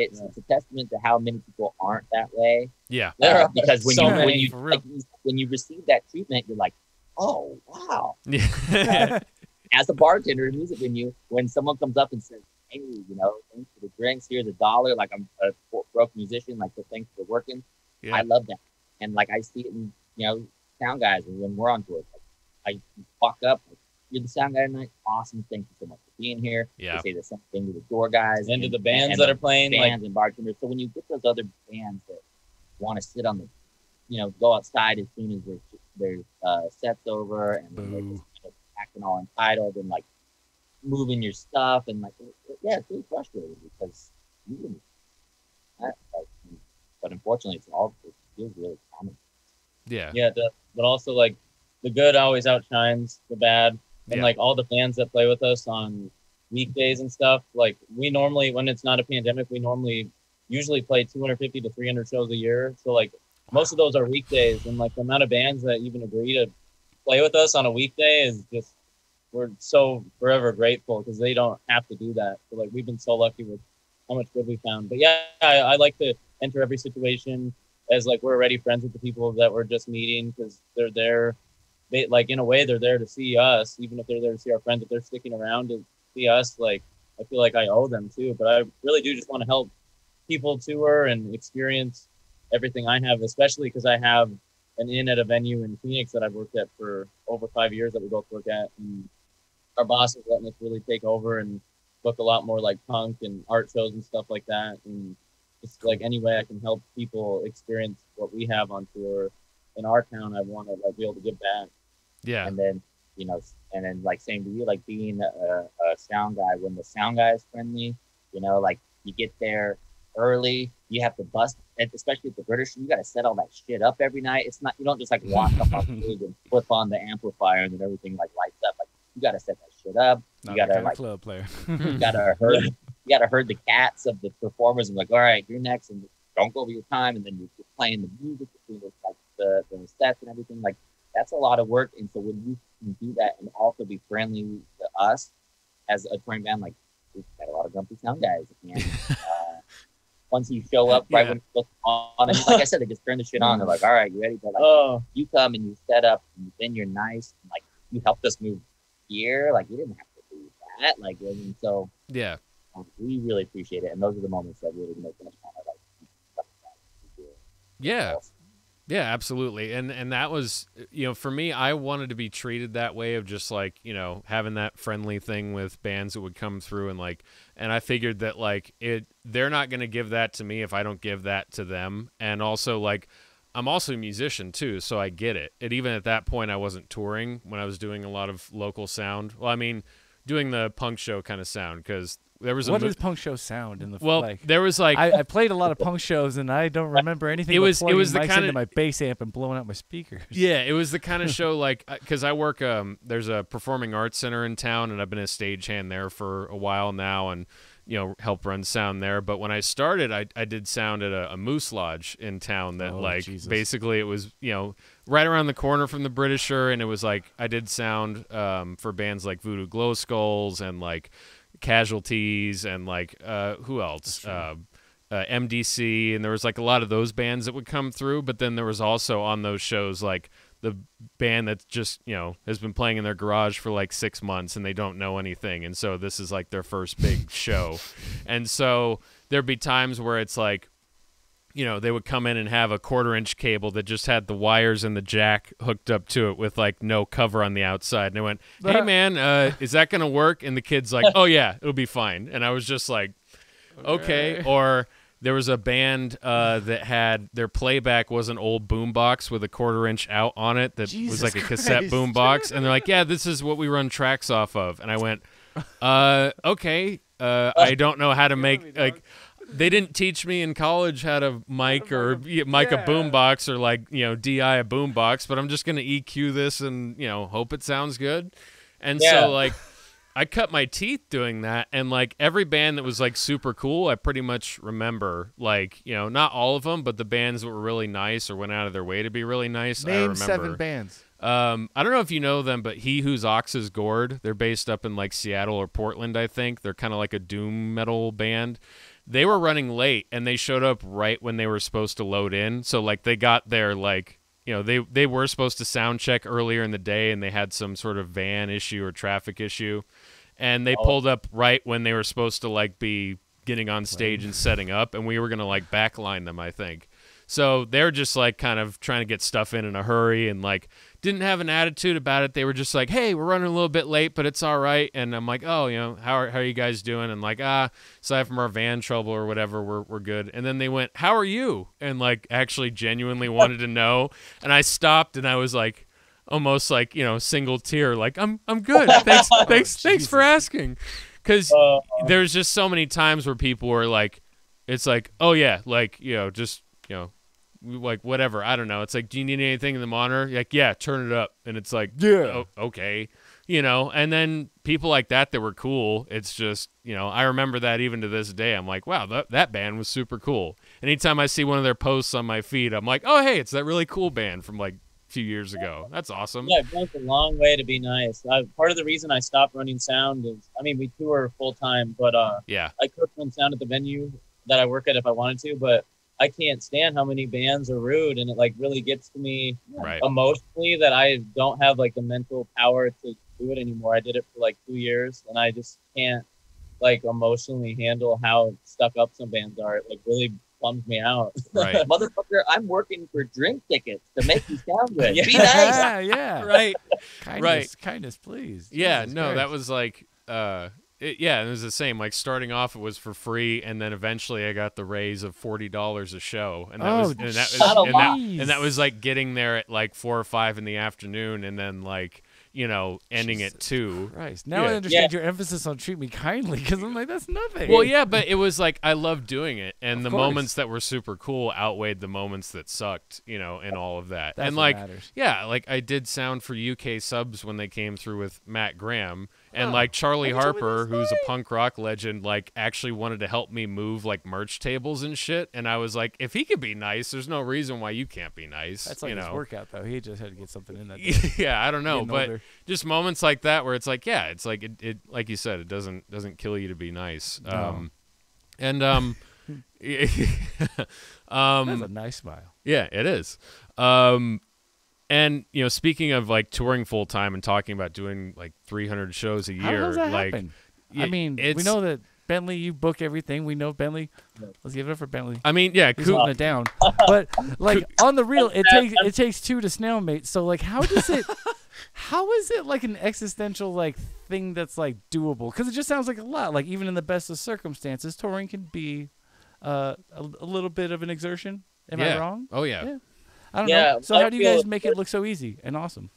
It's a testament to how many people aren't that way. Yeah. Because when so you many, when you receive that treatment, you're like, oh wow. Yeah. As a bartender in a music venue, when someone comes up and says, hey, you know, thanks for the drinks, here's $1, like I'm a broke musician, like, so thanks for working. Yeah. I love that. And like I see it in, you know, sound guys, and when we're on tour, like, I walk up, like, you're the sound guy tonight. Awesome. Thank you so much for being here. Yeah. They say the same thing to the door guys and to the bands that are playing, bands and bartenders. So when you get those other bands that want to sit on the, you know, go outside as soon as their set's over, and then they're just kind of acting all entitled and like moving your stuff, and like, yeah, it's really frustrating because you, like, but unfortunately, it feels really common. Yeah. yeah, but also like the good always outshines the bad. And Yeah. like all the fans that play with us on weekdays and stuff, like we normally, when it's not a pandemic, we normally usually play 250 to 300 shows a year. So like most of those are weekdays, and like the amount of bands that even agree to play with us on a weekday is just, we're so forever grateful because they don't have to do that. So like we've been so lucky with how much good we found. But yeah, I like to enter every situation as like we're already friends with the people that we're just meeting, because they're there. They, like, in a way, they're there to see us, even if they're there to see our friends. If they're sticking around to see us, like, I feel like I owe them too. But I really do just want to help people tour and experience everything I have, especially because I have an inn at a venue in Phoenix that I've worked at for over 5 years that we both work at. And our boss is letting us really take over and book a lot more like punk and art shows and stuff like that. And just like any way I can help people experience what we have on tour in our town, I want to like be able to give back. Yeah. And then, you know, and then like same to you, like being a sound guy, when the sound guy is friendly, you know, like you get there early, you have to bust, and especially at the British, you got to set all that shit up every night. It's not, you don't just like walk up on stage and flip on the amplifier and then everything like lights up. Like you got to set that shit up. Not You got that to kind of like, club player. you got to herd the cats of the performers and like, all right, you're next, and don't go over your time. And then you're playing the music between like the sets and everything. Like that's a lot of work. And so when you can do that and also be friendly to us as a touring band, like we've got a lot of grumpy sound guys. And once you show up right when it's on, and like I said, they just turn the shit on. They're like, all right, you ready? But like, you come and you set up, and then you're nice. And, like you helped us move here. Like you didn't have to do that. Like, and so Yeah. we really appreciate it. And those are the moments that really make us kind of like, Yeah. Yeah, absolutely. And that was, you know, for me, I wanted to be treated that way, of just like, you know, having that friendly thing with bands that would come through, and like, and I figured that like they're not going to give that to me if I don't give that to them. And also like, I'm also a musician too, so I get it. And even at that point, I wasn't touring when I was doing a lot of local sound. Well, I mean, doing the punk show kind of sound, because there was What does punk show sound in the well, like? there was like I played a lot of punk shows and I don't remember anything. It was but the plugging mics kinda- into my bass amp and blowing out my speakers. Yeah, it was the kind of show like, because I work, there's a performing arts center in town, and I've been a stagehand there for a while now, and, you know, help run sound there. But when I started, I did sound at a Moose Lodge in town that, Oh, like, Jesus. basically it was, you know, right around the corner from the Britisher, and it was like, I did sound for bands like Voodoo Glow Skulls and, like, Casualties and, like, who else? MDC, and there was like a lot of those bands that would come through. But then there was also on those shows like the band that's just, you know, has been playing in their garage for like 6 months and they don't know anything, and so this is like their first big show. And so there'd be times where it's like, you know, they would come in and have a 1/4-inch cable that just had the wires and the jack hooked up to it with like no cover on the outside, and they went, hey man, is that gonna work? And the kid's like, oh yeah, it'll be fine. And I was just like, okay. Or there was a band that had their playback was an old boombox with a 1/4-inch out on it that was Jesus like a cassette Christ. boombox, and they're like, "Yeah, this is what we run tracks off of." And I went, "Okay, I don't know how to make like." They didn't teach me in college how to mic or mic a boombox or like DI a boombox, but I'm just gonna EQ this and hope it sounds good. And so like I cut my teeth doing that, and like every band that was like super cool, I pretty much remember. Like not all of them, but the bands that were really nice or went out of their way to be really nice. I Name remember 7 bands. I don't know if you know them, but He Whose Ox Is Gored. They're based up in like Seattle or Portland, I think. They're kind of like a doom metal band. They were running late, and they showed up right when they were supposed to load in. So like they got there like they were supposed to sound check earlier in the day, and they had some sort of van issue or traffic issue, and they pulled up right when they were supposed to like be getting on stage and setting up, and we were gonna like backline them, I think. So they're just like kind of trying to get stuff in a hurry and like didn't have an attitude about it. They were just like, "Hey, we're running a little bit late, but it's all right." And I'm like, "Oh, how are you guys doing?" And like, aside from our van trouble or whatever, we're good. And then they went, "How are you?" And like actually genuinely wanted to know. And I stopped and I was like almost like, single tear, like, I'm good. Thanks for asking. Cuz there's just so many times where people were like, it's like, "Oh yeah, like, just, like whatever, I don't know." It's like, "Do you need anything in the monitor?" You're like, "Yeah, turn it up." And it's like, "Yeah, okay." And then people like that were cool. It's just, I remember that even to this day. I'm like, wow, that band was super cool. Anytime I see one of their posts on my feed, I'm like, "Oh, hey, it's that really cool band from like a few years ago. That's awesome." Yeah, it goes a long way to be nice. Part of the reason I stopped running sound is, we tour full time, but Yeah. I could run sound at the venue that I work at if I wanted to, but I can't stand how many bands are rude, and it like really gets to me Right. emotionally that I don't have like the mental power to do it anymore. I did it for like 2 years, and I just can't like emotionally handle how stuck up some bands are. It like really bums me out. Right. Motherfucker, I'm working for drink tickets to make you sound good. Yeah. Be nice. Yeah. Right. Kindness, please. Yeah, Jesus no, Christ. that was like it was the same. Like starting off it was for free, and then eventually I got the raise of $40 a show. And that Oh, was and that not a was lot. and that was like getting there at like 4 or 5 in the afternoon, and then like ending at 2. Christ. Now Yeah. I understand your emphasis on treat me kindly, because I'm like, that's nothing. Well, yeah, but it was like I loved doing it, and Of the course. moments that were super cool outweighed the moments that sucked, and all of that. That's and what like, matters. yeah, like I did sound for UK Subs when they came through with Matt Graham, and Oh, like Charlie have you told me Harper, this who's a story? punk rock legend, like actually wanted to help me move like merch tables and shit, and I was like, if he could be nice, there's no reason why you can't be nice. That's like you his know. workout, though. He just had to get something in that. Yeah, I don't know, Getting but older. just moments like that where it's like, yeah, it's like it like you said, it doesn't kill you to be nice. No. And That's a nice smile. yeah, it is. And speaking of like touring full time and talking about doing like 300 shows a How year, does that like happen? y- I mean, we it's- know that Bentley, you book everything. We know Bentley. Let's give it up for Bentley. I mean, yeah, He's Coop, holding it down. But like on the real, it takes 2 to snail mate. So like, how does it? How is it like an existential like thing that's like doable? Because it just sounds like a lot. Like even in the best of circumstances, touring can be a little bit of an exertion. Am I Yeah. wrong? Oh yeah. Yeah. I don't Yeah, know. So I how do you guys feel- make it look so easy and awesome?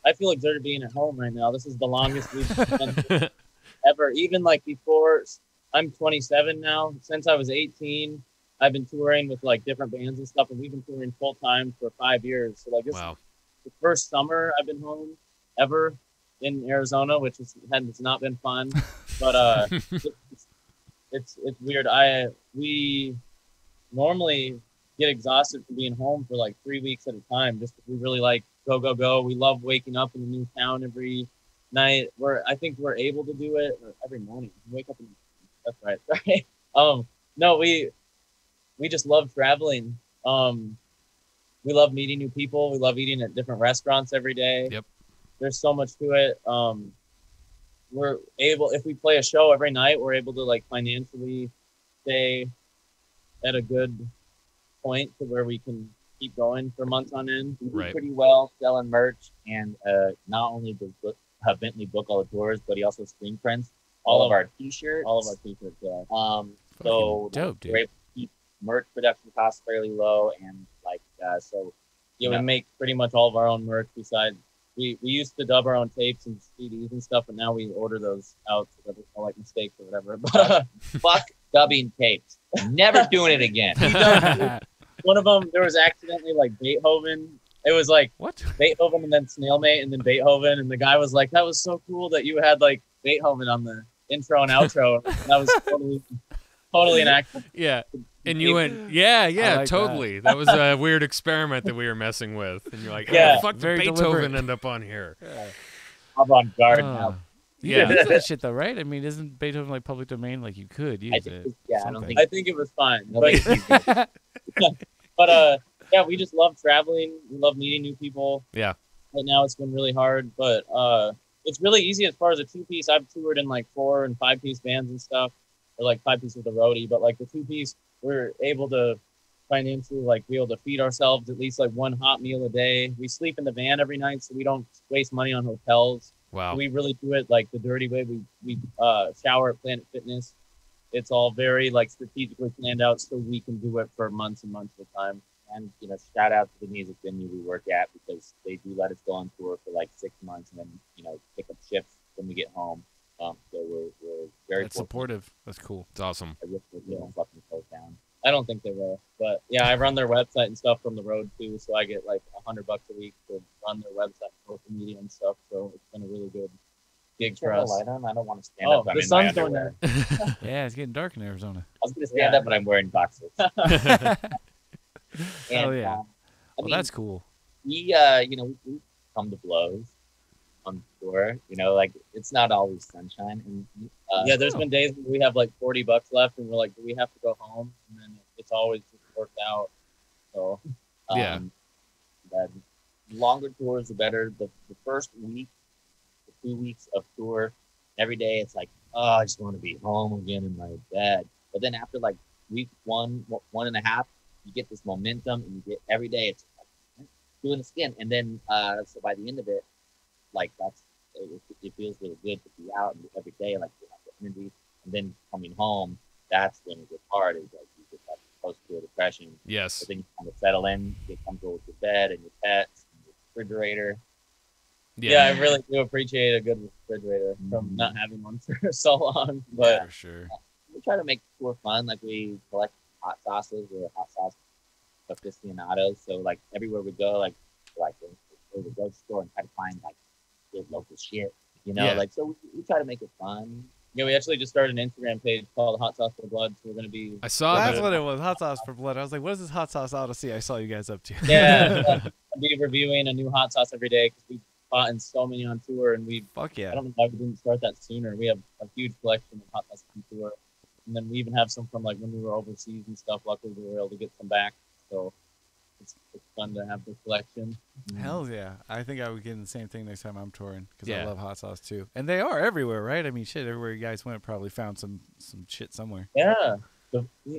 I feel exerted being at home right now. This is the longest we've been ever. Even like before, I'm 27 now. Since I was 18, I've been touring with like different bands and stuff, and we've been touring full time for 5 years. So like this Wow. is the first summer I've been home ever in Arizona, which has not been fun. But it's weird. We normally get exhausted from being home for like 3 weeks at a time. Just we really like go. We love waking up in a new town every night. I think we're able to do it every morning. We wake up and that's right. Sorry. No, we just love traveling. We love meeting new people. We love eating at different restaurants every day. Yep. There's so much to it. We're able, if we play a show every night, we're able to like financially stay at a good point to where we can keep going for months on end. We do Right. pretty well selling merch, and not only does Bentley book all the tours, but he also screen prints all of our T-shirts. All of our t-shirts. Yeah. So Fucking dope, dude. we're able to keep merch production costs fairly low, and like so. Yeah, No. we make pretty much all of our own merch. Besides, we used to dub our own tapes and CDs and stuff, but now we order those out so that there's no like mistakes or whatever. But Fuck dubbing tapes. Never doing it again. one of them, there was accidentally like Beethoven. It was like What? Beethoven and then Snailmate and then Beethoven, and the guy was like, "That was so cool that you had like Beethoven on the intro and outro." And that was totally an accident. Yeah. And you went, yeah, like totally. That was a weird experiment that we were messing with. And you're like, Yeah. how the fuck did Very Beethoven deliberate. end up on here? I'm on guard Uh, now. You Yeah. can use that shit though, right? I mean, isn't Beethoven like public domain? Like you could use I think it. I don't something. think I think it was fine. nobody But, sees it. yeah, we just love traveling. We love meeting new people. Yeah. Right now it's been really hard, but it's really easy as far as a 2-piece. I've toured in like 4 and 5-piece bands and stuff, or like 5-piece with a roadie. But like the 2-piece, we're able to financially like be able to feed ourselves at least like one hot meal a day. We sleep in the van every night, so we don't waste money on hotels. Wow. We really do it like the dirty way. We shower at Planet Fitness. It's all very like strategically planned out, so we can do it for months and months at a time. And shout out to the music venue we work at, because they do let us go on tour for like 6 months and then pick up shifts when we get home. So we're very That's supportive. That's cool. It's awesome. I wish they don't fucking close down. I don't think they will, but yeah, I run their website and stuff from the road too, so I get like $100 a week to run their website, social media and stuff. So it's been a really good gig for Turn the us. light on. I don't want to stand Oh, up. I'm the in my sun's going underwear. down. Yeah, it's getting dark in Arizona. I was gonna stand Yeah. up, but I'm wearing boxers. Hell yeah. I Well, mean, that's cool. we we come to blows on tour. Like it's not always sunshine, and Yeah, there's been days where we have like $40 left, and we're like, do we have to go home? And then it's always just worked out. So Yeah. The longer tours are better. The first week, the 2 weeks of tour, every day it's like, oh, I just want to be home again in my bed. But then after like week 1.5, you get this momentum, and you get every day it's like doing this again. And then so by the end of it, like it feels really good to be out and every day, like you have the energy. And then coming home, that's when it gets hard. Is like you get that post-tour depression. Yes. But then you kind of settle in, get comfortable with your bed and your pets and your refrigerator. yeah, I really do appreciate a good refrigerator from not having one for so long. But For sure. We try to make the tour fun. Like we collect hot sauces or hot sauce aficionados. So like everywhere we go, like go to the grocery store and try to find like good local shit. Yeah. Like so we try to make it fun. yeah, we actually just started an Instagram page called Hot Sauce for Blood. So we're gonna be I saw That's that. what it was. Hot sauce for blood. I was like, what is this hot sauce Odyssey I saw you guys up to? yeah, I'll be reviewing a new hot sauce every day because we bought in so many on tour, and we Fuck yeah. I don't know why we didn't start that sooner. We have a huge collection of hot sauce on tour, and then we even have some from like when we were overseas and stuff. Luckily, we were able to get some back, so it's fun to have the collection. Hell yeah. I think I would get the same thing next time I'm touring because I Yeah. love hot sauce too. And they are everywhere, right? I mean, shit, everywhere you guys went probably found some shit somewhere. Yeah,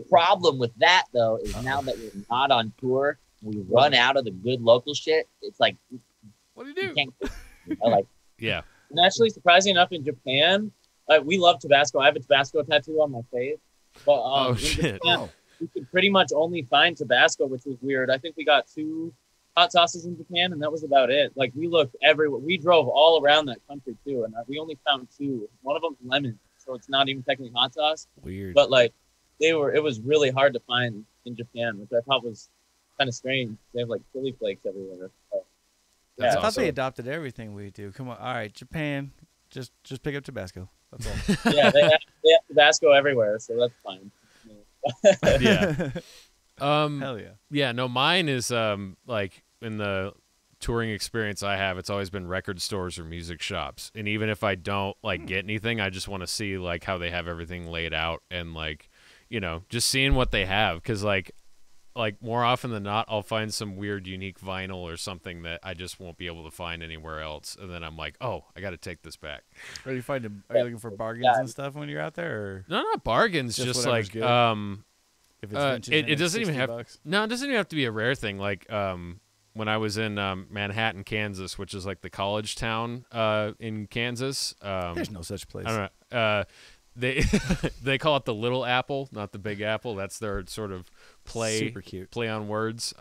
Problem with that though is now that we're not on tour, we run out of the good local shit. It's like What do you can't. Like Yeah. and actually, surprisingly enough, in Japan, we love Tabasco. I have a Tabasco tattoo on my face, but Oh, in shit. Japan, we could pretty much only find Tabasco, which was weird. I think we got 2 hot sauces in Japan, and that was about it. Like we looked everywhere. We drove all around that country too, and we only found 2. One of them's lemon, so it's not even technically hot sauce. Weird. But like it was really hard to find in Japan, which I thought was kind of strange. They have like chili flakes everywhere. But, That's I thought awesome. they adopted everything we do. Come on. All right, Japan. Just pick up Tabasco. That's all. yeah, they have Tabasco everywhere, so that's fine. Yeah. Hell yeah. Yeah, no, mine is like in the touring experience I have, it's always been record stores or music shops. And even if I don't like get anything, I just want to see like how they have everything laid out and like, just seeing what they have, cuz like more often than not I'll find some weird unique vinyl or something that I just won't be able to find anywhere else, and then I'm like, "Oh, I got to take this back." Are you finding? Are you looking for bargains and stuff when you're out there, or No, not bargains, Just just whatever's like good? if it's vintage it and it's doesn't even 60 have bucks? No, it doesn't even have to be a rare thing. Like when I was in Manhattan, Kansas, which is like the college town in Kansas. There's no such place. I don't know. they they call it the Little Apple, not the Big Apple. That's their sort of Super cute. play on words.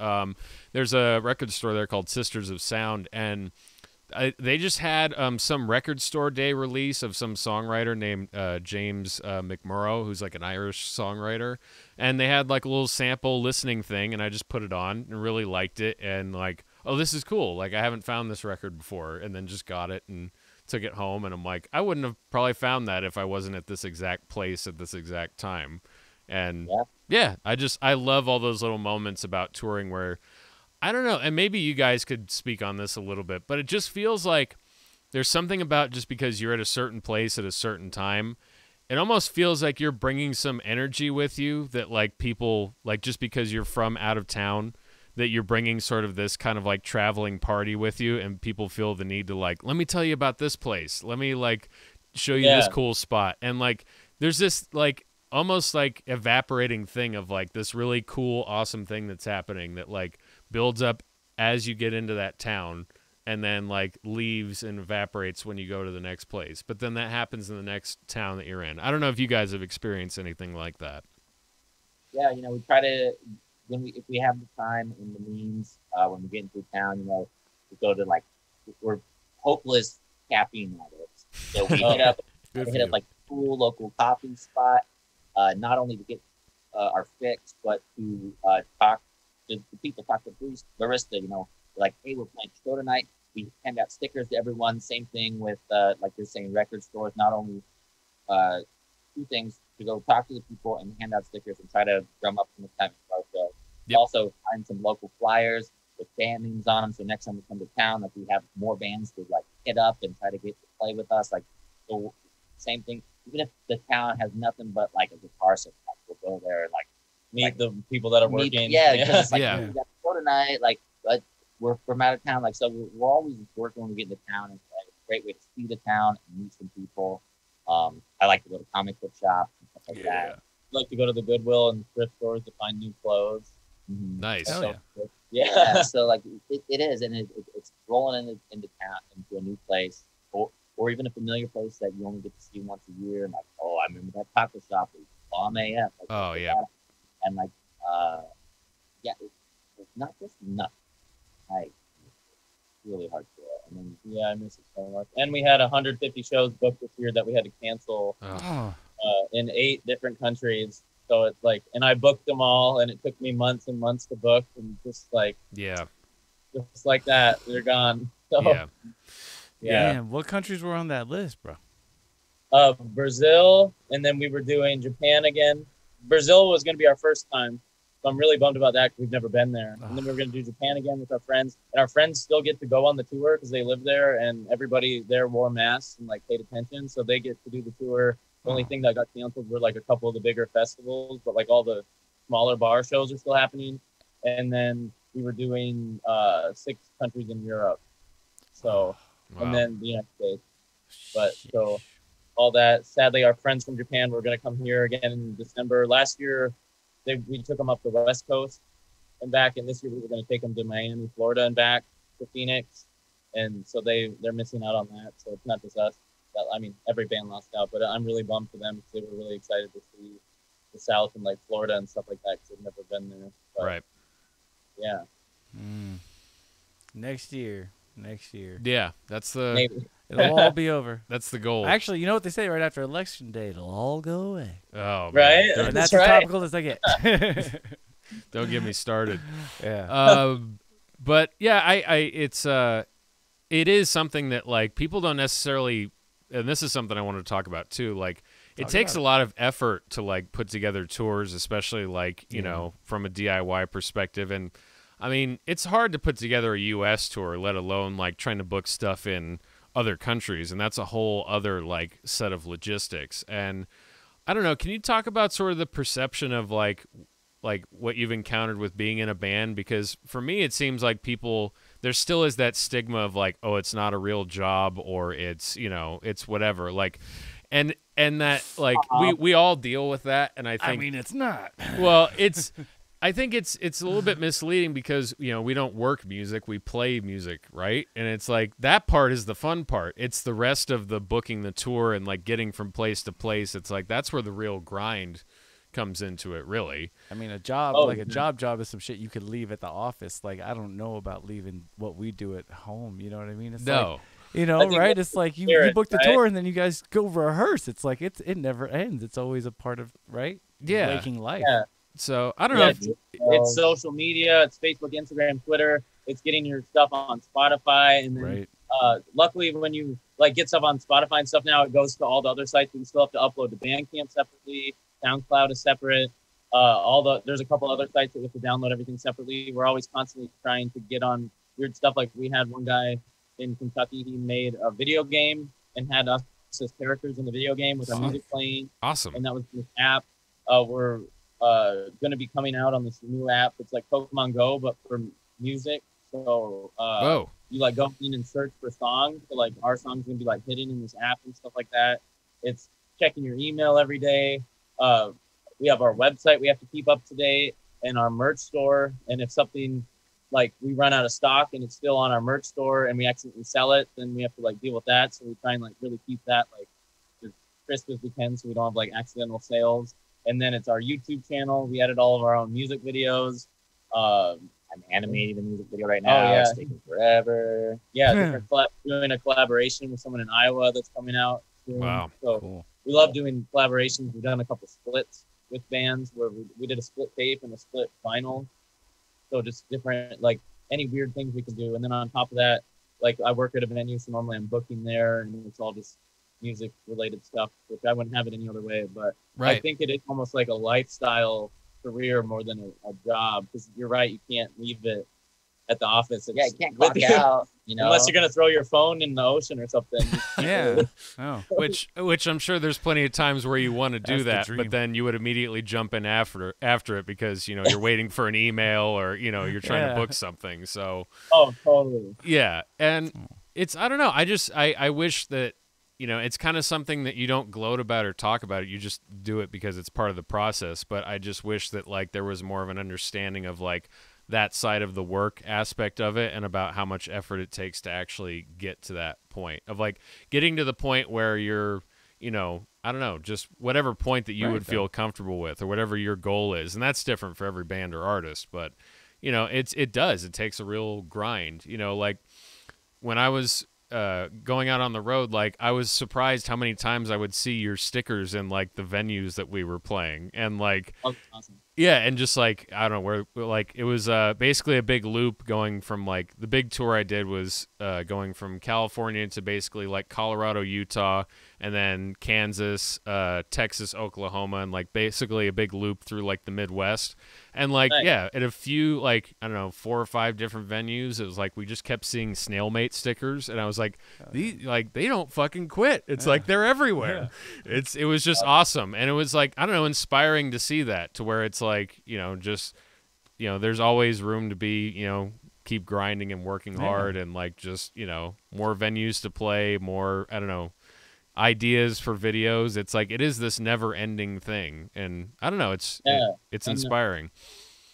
There's a record store there called Sisters of Sound, and they just had some record store day release of some songwriter named James McMurrow, who's like an Irish songwriter, and they had like a little sample listening thing, and I just put it on and really liked it, and like, oh, this is cool. Like, I haven't found this record before, and then just got it and took it home, and I'm like, I wouldn't have probably found that if I wasn't at this exact place at this exact time. And yeah, I love all those little moments about touring where, I don't know, and maybe you guys could speak on this a little bit, but it just feels like there's something about just because you're at a certain place at a certain time, it almost feels like you're bringing some energy with you that like people, like just because you're from out of town, that you're bringing sort of this kind of like traveling party with you, and people feel the need to like, let me tell you about this place. Let me like show you this cool spot. And like, there's this like almost like evaporating thing of like this really cool, awesome thing that's happening that like builds up as you get into that town and then like leaves and evaporates when you go to the next place. But then that happens in the next town that you're in. I don't know if you guys have experienced anything like that. Yeah, we try to, if we have the time and the means, when we get into town, we go to like, we're hopeless caffeine addicts. So we hit up like a cool local coffee spot, not only to get our fix, but to talk to the people, talk to the barista, like, hey, we're playing a show tonight. We hand out stickers to everyone. Same thing with, like you're saying, record stores, not only two things, to go talk to the people and hand out stickers and try to drum up some excitement for our show. Yep. Also find some local flyers with band names on them. So next time we come to town, like we have more bands to like hit up and try to get to play with us. Like, so same thing. Even if the town has nothing but like a guitar set, like we'll go there and like meet the people that are working. Because it's like, Yeah. we got to go tonight. Like, but we're from out of town. Like, so we're always working when we get into town. And it's a great way to see the town and meet some people. I like to go to comic book shops and stuff like that. I like to go to the Goodwill and thrift stores to find new clothes. Mm-hmm. Nice. Hell Yeah. yeah. So like it is, and it's rolling into town, into a new place, or even a familiar place that you only get to see once a year. And like, oh, I remember that taco shop was bomb AF. Like, Oh, yeah. And like, it's not just enough. Like, it's really hard to. And then Yeah, I miss it so much. And we had 150 shows booked this year that we had to cancel Oh, in 8 different countries. So it's like, and I booked them all, and it took me months and months to book, and just like that, they're gone. So yeah. Damn, what countries were on that list, bro? Brazil, and then we were doing Japan again. Brazil was going to be our first time, so I'm really bummed about that because we've never been there. And then we were going to do Japan again with our friends, and our friends still get to go on the tour because they live there, and everybody there wore masks and like paid attention, so they get to do the tour. The only thing that got canceled were like a couple of the bigger festivals, but like all the smaller bar shows are still happening. And then we were doing 6 countries in Europe, so and then the United States. But so all that. Sadly, our friends from Japan were going to come here again in December. Last year, we took them up the West Coast and back, and this year we were going to take them to Miami, Florida, and back to Phoenix. And so they're missing out on that. So it's not just us. I mean, every band lost out, but I'm really bummed for them because they were really excited to see the South and like Florida and stuff like that because they've never been there. But, Right. Yeah. Next year. Yeah, that's the Maybe. It'll all be over. that's the goal. Actually, you know what they say right after election day? It'll all go away. Oh, man. Right? Don't, And That's that's as right. topical as I get. don't get me started. Yeah. But yeah, it is something that like people don't necessarily, and this is something I wanted to talk about too. Like it takes a lot of effort to like put together tours, especially like, you know, from a DIY perspective. And I mean, it's hard to put together a US tour, let alone like trying to book stuff in other countries. And that's a whole other like set of logistics. And I don't know, can you talk about sort of the perception of like what you've encountered with being in a band? Because for me, it seems like there still is that stigma of like, oh, it's not a real job, or it's, you know, it's whatever. Like, and that like we all deal with that. And I think, I mean, it's not. well, it's I think it's a little bit misleading because, you know, we don't work music, we play music, right? And it's like that part is the fun part. It's the rest of the booking the tour and like getting from place to place. It's like that's where the real grind comes into it, really. I mean, a job Oh, like a yeah. job is some shit you could leave at the office. Like I don't know about leaving what we do at home. You know what I mean? It's like, No. you know, I think right? that's It's like you spirit, book the right? tour and then you guys go rehearse. It's like it never ends. It's always a part of right Yeah. waking life. Yeah. So I don't Yeah, know. it's social media, it's Facebook, Instagram, Twitter. It's getting your stuff on Spotify, and then Right. luckily when you like get stuff on Spotify and stuff now, it goes to all the other sites. You still have to upload to Bandcamp separately. SoundCloud is separate. There's a couple other sites that you have to download everything separately. We're always constantly trying to get on weird stuff. Like we had one guy in Kentucky, he made a video game and had us as characters in the video game with our music playing, Awesome. and that was this app. We're going to be coming out on this new app. It's like Pokemon Go, but for music. So Oh, you like go in and search for songs. So like our songs going to be like hidden in this app and stuff like that. It's checking your email every day. We have our website we have to keep up to date, and our merch store. And if something like we run out of stock and it's still on our merch store and we accidentally sell it, then we have to like deal with that. So we try and like really keep that like as crisp as we can, so we don't have like accidental sales. And then it's our YouTube channel. We edit all of our own music videos. I'm animating the music video right now. yeah. It's taking forever. Yeah, doing a collaboration with someone in Iowa that's coming out soon. Wow. So Cool. we love doing collaborations. We've done a couple splits with bands where we did a split tape and a split vinyl. So just different, like any weird things we can do. And then on top of that, like I work at a venue, so normally I'm booking there, and it's all just music related stuff, which I wouldn't have it any other way. But I right. think it is almost like a lifestyle career more than a job, because you're right, you can't leave it at the office. Yeah, you can't clock out. You know, unless you're gonna throw your phone in the ocean or something. Yeah. Oh. Which I'm sure there's plenty of times where you want to do That's the that, dream. but then you would immediately jump in after it because, you know, you're waiting for an email or, you know, you're trying to Yeah. book something. So Oh, totally. yeah, and it's I don't know. I wish that, you know, it's kind of something that you don't gloat about or talk about it. You just do it because it's part of the process. But I just wish that like there was more of an understanding of like that side of the work aspect of it and about how much effort it takes to actually get to that point of like getting to the point where you're, you know, I don't know, just whatever point that you Right, would feel comfortable with or whatever your goal is. And that's different for every band or artist, but you know, it takes a real grind, you know, like when I was going out on the road, like I was surprised how many times I would see your stickers in like the venues that we were playing, and like Oh, awesome. yeah, and just like I don't know where, like it was basically a big loop going from like the big tour I did was going from California to basically like Colorado, Utah, and then Kansas, Texas, Oklahoma, and like basically a big loop through like the Midwest. And like Nice. yeah, at a few like I don't know 4 or 5 different venues, it was like we just kept seeing Snailmate stickers, and I was like, these like they don't fucking quit. It's like they're everywhere. It was just awesome, and it was like I don't know, inspiring to see that to where it's like you know just you know there's always room to be you know keep grinding and working hard and like just you know more venues to play, more I don't know ideas for videos. It's like it is this never ending thing, and I don't know, it's And, inspiring.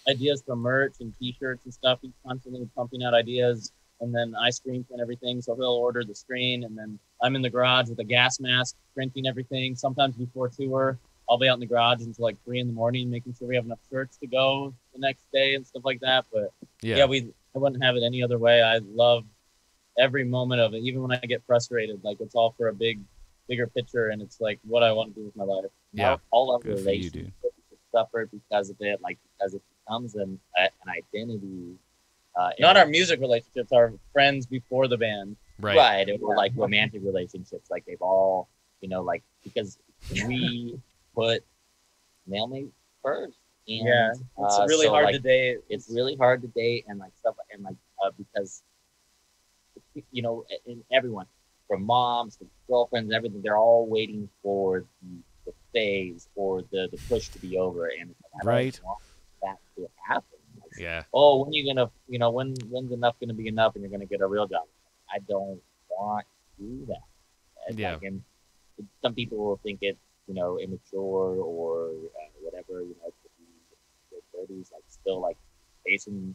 Ideas for merch and T-shirts and stuff. He's constantly pumping out ideas, and then I screen print everything. So he'll order the screen, and then I'm in the garage with a gas mask printing everything. Sometimes before tour, I'll be out in the garage until like 3 a.m, making sure we have enough shirts to go the next day and stuff like that. But Yeah, I wouldn't have it any other way. I love every moment of it, even when I get frustrated. Like it's all for a bigger picture, and it's like what I want to do with my life. Yeah. all of Good for you, relationships suffer because of it, like because it becomes an identity. Not our music relationships, our friends before the band. right. Or like romantic relationships, like they've all, you know, like because we put Mailmate first, and Yeah, it's really so, hard like, to date. It's really hard to date and like stuff and like because you know, and everyone from moms to girlfriends, everything, they're all waiting for the phase or the push to be over, and it's like, I don't Right. want that to happen. Like, Yeah, oh, when you gonna, you know, when's enough gonna be enough, and you're gonna get a real job? I don't want to do that. It's Yeah. like, and some people will think it's, you know, immature or whatever, you know, it could be their 30s, like still like chasing,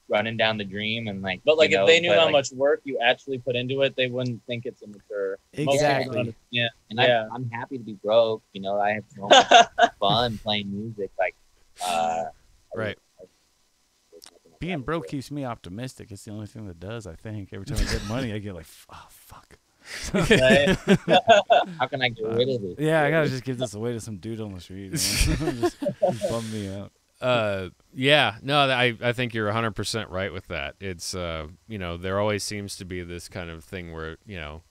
running down the dream, and like. But like, you if know, they knew but, how like, much work you actually put into it, they wouldn't think it's immature. Most people don't Exactly. understand. and Yeah. I'm happy to be broke. You know, I have so much fun playing music. Like, Right. there's nothing like Being that. broke keeps me optimistic. It's the only thing that does, I think. Every time I get money, I get like, oh, fuck. Right? How can I get rid of it? Yeah, I gotta just give this away to some dude on the street. Man. just bum me out. Yeah, no, I think you're 100% right with that. It's you know, there always seems to be this kind of thing where, you know,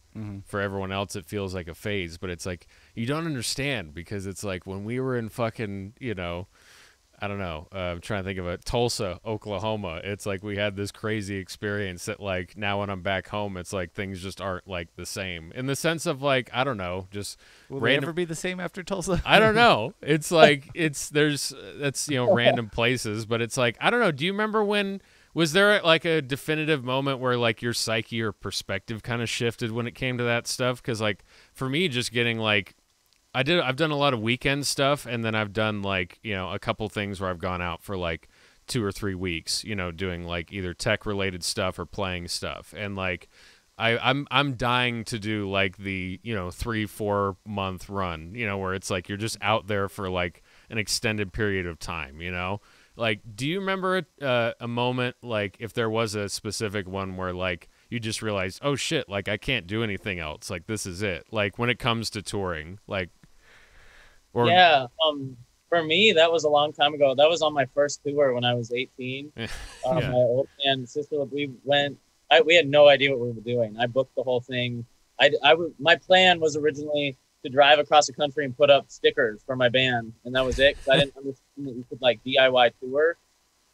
for everyone else it feels like a phase, but it's like you don't understand, because it's like when we were in fucking, you know, I don't know, I'm trying to think of it, Tulsa, Oklahoma. It's like we had this crazy experience that, like, now when I'm back home, it's like things just aren't like the same, in the sense of, like, I don't know, just Will random. they ever be the same after Tulsa? I don't know. It's like that's, you know, random places, but it's like, I don't know. Do you remember when, was there like a definitive moment where like your psyche or perspective kind of shifted when it came to that stuff? Because like for me, just getting like, I've done a lot of weekend stuff, and then I've done like, you know, a couple things where I've gone out for like 2 or 3 weeks, you know, doing like either tech related stuff or playing stuff, and like I'm dying to do like the, you know, 3-4 month run, you know, where it's like you're just out there for like an extended period of time, you know. Like, do you remember a moment, like if there was a specific one where like you just realized, oh shit, like I can't do anything else, like this is it, like when it comes to touring, like, or Yeah. For me, that was a long time ago. That was on my first tour when I was 18. Yeah. My old man and sister, we went. We had no idea what we were doing. I booked the whole thing. My plan was originally to drive across the country and put up stickers for my band, and that was it. Because I didn't understand that you could like DIY tour.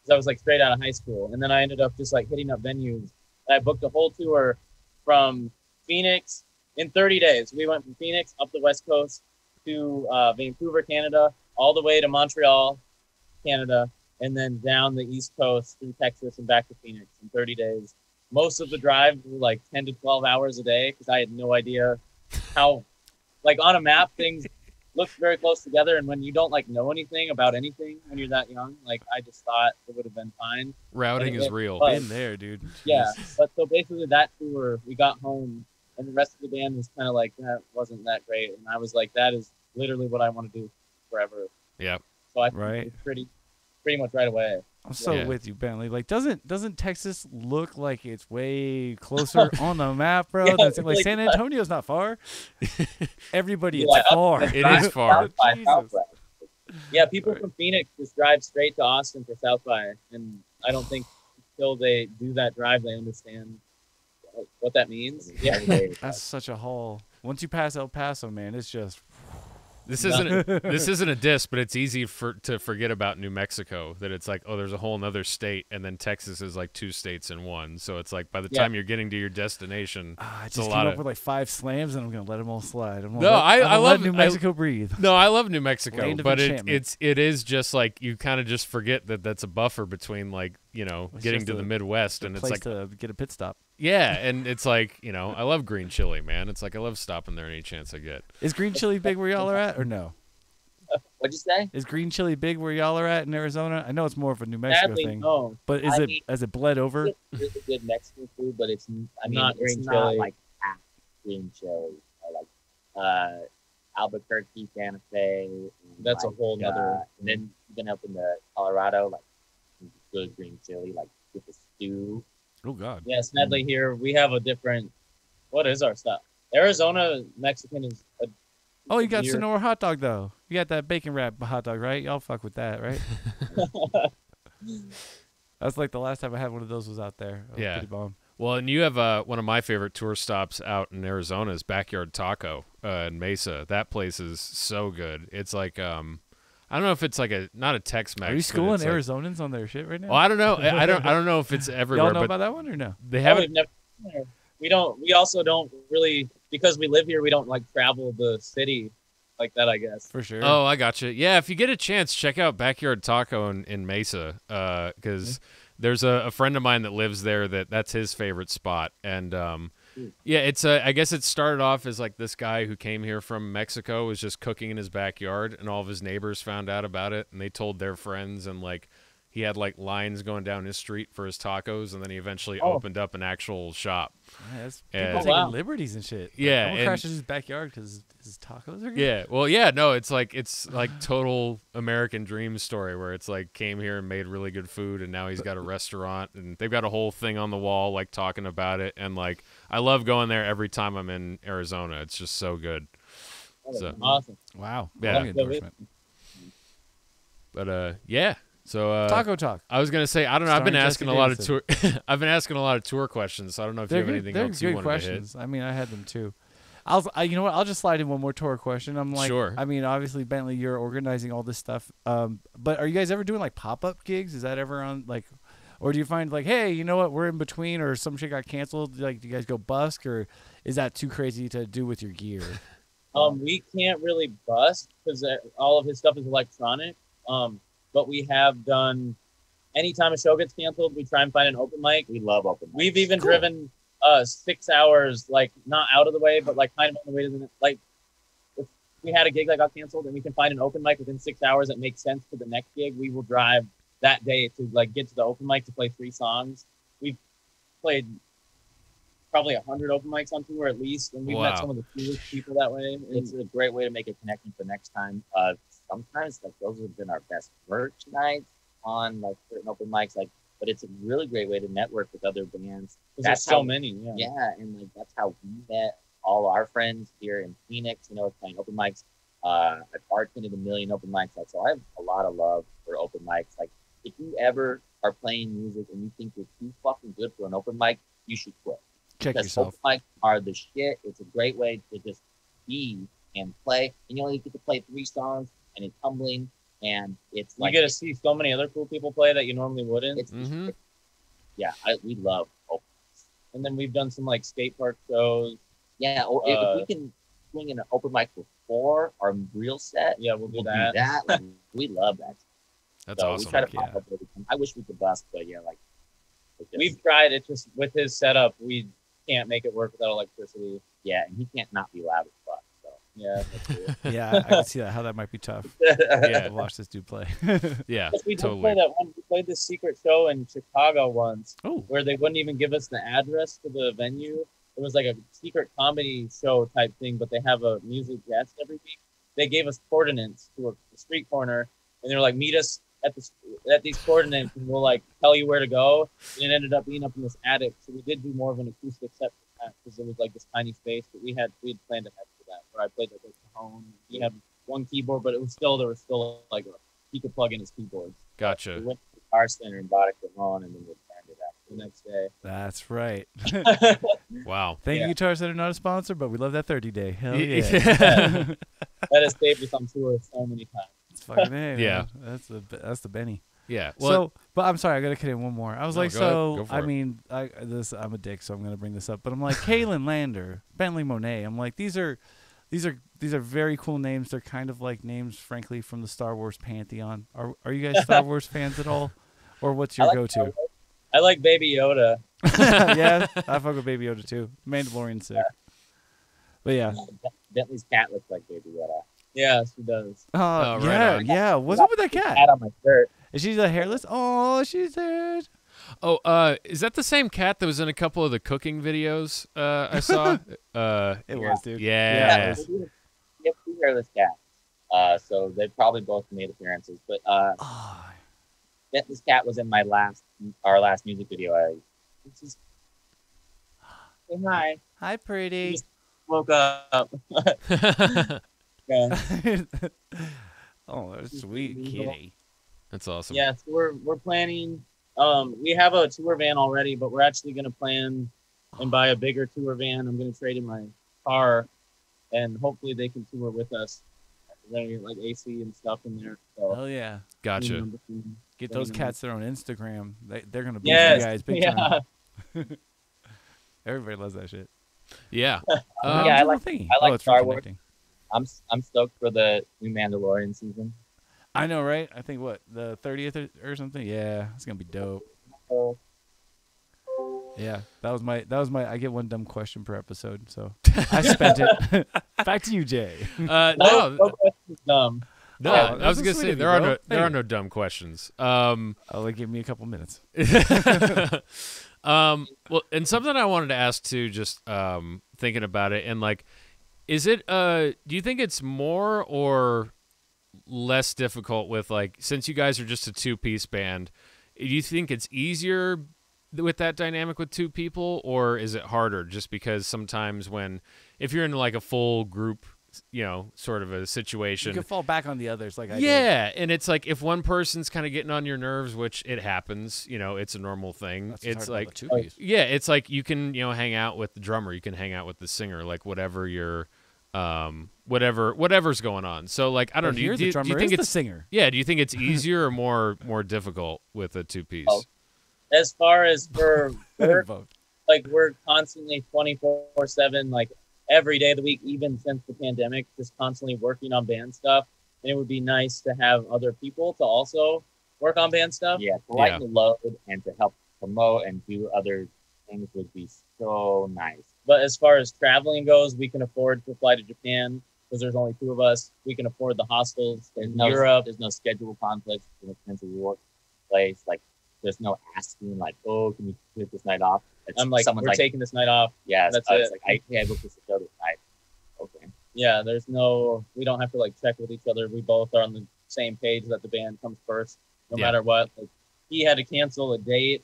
Because I was like straight out of high school, and then I ended up just like hitting up venues. And I booked a whole tour from Phoenix in 30 days. We went from Phoenix up the West Coast to Vancouver, Canada, all the way to Montreal, Canada, and then down the East Coast through Texas and back to Phoenix in 30 days. Most of the drive were like 10 to 12 hours a day, because I had no idea how, like on a map, things look very close together. And when you don't like know anything about anything when you're that young, like I just thought it would have been fine. routing is real. Been there, dude. Yeah, Jeez. but so basically that tour, we got home, and the rest of the band was kind of like, that wasn't that great. And I was like, that is literally what I want to do forever. Yeah. So I think Right. it's pretty much right away. I'm so Yeah. with you, Bentley. Like, doesn't Texas look like it's way closer on the map, bro? Yeah, That's it like really San does. Antonio's not far. Everybody, Yeah, it's far. It is far. South by Jesus. Southwest. Yeah, people Right. from Phoenix just drive straight to Austin for South by, and I don't think until they do that drive they understand what that means. Yeah, That's such a haul. Once you pass El Paso, man, it's just This isn't a diss, but it's easy to forget about New Mexico, that it's like, oh, there's a whole nother state, and then Texas is like 2 states in one. So it's like by the Yeah. time you're getting to your destination, I it's a just lot came up of. with like 5 slams, and I'm gonna let them all slide. I'm gonna No, let, I I'm gonna love- let New I- Mexico breathe. No, I love New Mexico, Land of but enchantment. it is just like you kind of just forget that that's a buffer between, like, you know, It's getting just to a- the Midwest, and it's Place like, to get a pit stop. yeah, and it's like, you know, I love green chili, man. It's like I love stopping there any chance I get. Is green chili big where y'all are at, or no? What'd you say? Is green chili big where y'all are at in Arizona? I know it's more of a New Mexico sadly, thing, no. but I is mean- it bled over? It's a good Mexican food, but it's I mean Not it's green not chili. like half green chili. Or like Albuquerque, Santa Fe. And That's a like, whole nother and then even up in the Colorado, like good green chili, like with the stew. Oh God. Yeah, sadly here we have a different. What is our stuff? Arizona Mexican is a Oh, you got Beer. Sonora hot dog though. You got that bacon wrap hot dog, right? Y'all fuck with that, right? That's like the last time I had one of those was out there. That was Yeah. pretty bomb. Well, and you have one of my favorite tour stops out in Arizona is Backyard Taco in Mesa. That place is so good. It's like I don't know if it's like not a Tex-Mex. Are you but schooling it's like- Arizonans on their shit right now? Well, I don't know. I don't know if it's everywhere, Y'all know but about that one or no? they Oh, haven't. we've never been there. We don't. We also don't really, because we live here. We don't like travel the city like that, I guess. For sure. Oh, I gotcha. Yeah, if you get a chance, check out Backyard Taco in Mesa, because there's a friend of mine that lives there that's his favorite spot, and yeah, it's I guess it started off as like this guy who came here from Mexico was just cooking in his backyard, and all of his neighbors found out about it, and they told their friends, and like he had like lines going down his street for his tacos, and then he eventually Oh. opened up an actual shop. Yeah, that's And- people Oh, taking wow. liberties and shit. Yeah, I'm gonna and- crash in his backyard because his tacos are good. Yeah, well, yeah, no, it's like total American dream story where it's like came here and made really good food, and now he's got a restaurant, and they've got a whole thing on the wall like talking about it, and like I love going there every time I'm in Arizona. It's just so good. So, Awesome. Wow. Yeah. Long endorsement. but yeah, so Taco talk. I was gonna say I don't know. I've been Starring asking Jesse a lot of tour. I've been asking a lot of tour questions. So I don't know if you have anything they're else you good wanted to hit. questions. I mean, I had them too. You know what? I'll just slide in one more tour question. I'm like, Sure. I mean, obviously, Bentley, you're organizing all this stuff. But are you guys ever doing like pop-up gigs? Is that ever on like, or do you find like, hey, you know what? We're in between, or some shit got canceled. Like, do you guys go busk, or is that too crazy to do with your gear? We can't really bust because all of his stuff is electronic. But we have done. Anytime a show gets canceled, we try and find an open mic. We love open mics. We've even Cool. driven 6 hours, like not out of the way, but like kind of on the way to the like. If we had a gig that got canceled and we can find an open mic within 6 hours that makes sense for the next gig, we will drive that day to like get to the open mic to play 3 songs. We've played probably 100 open mics on tour at least, and we've Wow. met some of the coolest people that way. It's a great way to make a connection for next time. Sometimes like those have been our best merch nights on like certain open mics, like, but it's a really great way to network with other bands. Because there's That's so how- many. Yeah. Yeah, and like that's how we met all our friends here in Phoenix. You know, playing open mics. I bartended a million open mics, so I have a lot of love for open mics. Like, if you ever are playing music and you think you're too fucking good for an open mic, you should quit. Check Because yourself. open mics are the shit. It's a great way to just be and play, and you only get to play 3 songs, and it's humbling, and it's You like get to see so many other cool people play that you normally wouldn't. it's Mhm. yeah, we love open mics. And then we've done some like skate park shows. Yeah, or if we can swing in an open mic before our real set, Yeah, we'll do we'll that. do that. Like, we love that. That's So awesome. we try to Yeah. pop up every time. I wish we could bust, but yeah, like it just- We've tried it just with his setup. We can't make it work without electricity. yeah, and he can't not be loud as fuck. So Yeah. That's cool. Yeah, I can see that. How that might be tough. Yeah. To watch this dude play. Yeah, Plus, we did totally. play that one. We played this secret show in Chicago once Oh, where they wouldn't even give us the address to the venue. It was like a secret comedy show type thing, but they have a music guest every week. They gave us coordinates to a street corner, and they were like, "Meet us at these coordinates, and we'll like tell you where to go." And it ended up being up in this attic, so we did do more of an acoustic set for that because it was like this tiny space. But we had planned ahead for that. Where I played like a cajon. He had one keyboard, but there was still like he could plug in his keyboards. We Gotcha. went to the Guitar Center and bought a cajon, and then we returned it after. The next day. that's right. Wow. Thank Yeah. you, Guitar Center, not a sponsor, but we love that 30 day. Hell Y- yeah. That has saved us on tour so many times. It's fucking A, Yeah. man. That's the Benny. Yeah. Well, So, but I'm sorry, I gotta cut in one more. I was No, like, go ahead. Go so for I it. mean, I'm a dick, so I'm gonna bring this up. But I'm like, Kaylin Lander, Bentley Monet. I'm like, these are very cool names. They're kind of like names, frankly, from the Star Wars pantheon. Are you guys Star Wars fans at all, or what's your I like go-to? I like Baby Yoda. Yeah, I fuck with Baby Yoda too. Mandalorian's sick. But yeah, Bentley's cat looks like Baby Yoda. Yeah, she does. right yeah, on. yeah. What's up with that Cat cat? on my shirt. Is she the hairless? Oh, she's there. oh, is that the same cat that was in a couple of the cooking videos I saw? It was, dude. Yeah. it was. We have 2 hairless cats. So they probably both made appearances. But Oh, Bentley's cat was in our last music video. This is say hi. hi, pretty. Woke up. Yeah. Oh, that's a sweet kitty. That's awesome. Yeah, so we're planning. We have a tour van already, but we're actually gonna plan and buy a bigger tour van. I'm gonna trade in my car, and hopefully they can tour with us. They're gonna get like AC and stuff in there. So Hell yeah. Gotcha. Get those Mhm. cats their own Instagram. They're gonna be Yes. you guys big Yeah. time. Everybody loves that shit. Yeah. Yeah, I What's like- the thingy? I like it's Star Wars. reconnecting. I'm stoked for the new Mandalorian season. I know, right? I think what the 30th or something. Yeah, it's gonna be dope. So Yeah, that was my. I get one dumb question per episode, so I spent it. Back to you, Jay. No. No question is dumb. No, Oh, I was that's gonna sweet say of there you, are bro. no there Hey. are no dumb questions. Only give me a couple minutes. Well, and something I wanted to ask too, just thinking about it, and like, is it do you think it's more or less difficult with, like, since you guys are just a two-piece band, do you think it's easier with that dynamic with two people, or is it harder just because sometimes when if you're in like a full group, sort of a You situation, can fall back on the others, like I did. yeah, and it's like if one person's kind of getting on your nerves, which it happens, it's a normal thing. That's what's It's hard about like the two-piece. yeah, it's like you can, hang out with the drummer, you can hang out with the singer, like whatever your whatever's going on. So like I don't But know, here do the drummer you think is the it's singer. yeah, do you think it's easier or more difficult with a two-piece? Oh. As far as for work, Both. like we're constantly 24/7, like every day of the week, even since the pandemic, just constantly working on band stuff. And it would be nice to have other people to also work on band stuff. Yeah, to lighten the load and to help promote and do other things would be so nice. But as far as traveling goes, we can afford to fly to Japan because there's only two of us. We can afford the hostels There's in no Europe. There's no schedule conflicts in a sense of workplace. Like there's no asking like, oh, can you take this night off? It's, I'm like, someone's we're like, taking this night off. yeah, that's it's it. like I booked this show this night. Okay. Yeah, there's no, we don't have to like check with each other. We both are on the same page that the band comes first, no Yeah. matter what. Like, he had to cancel a date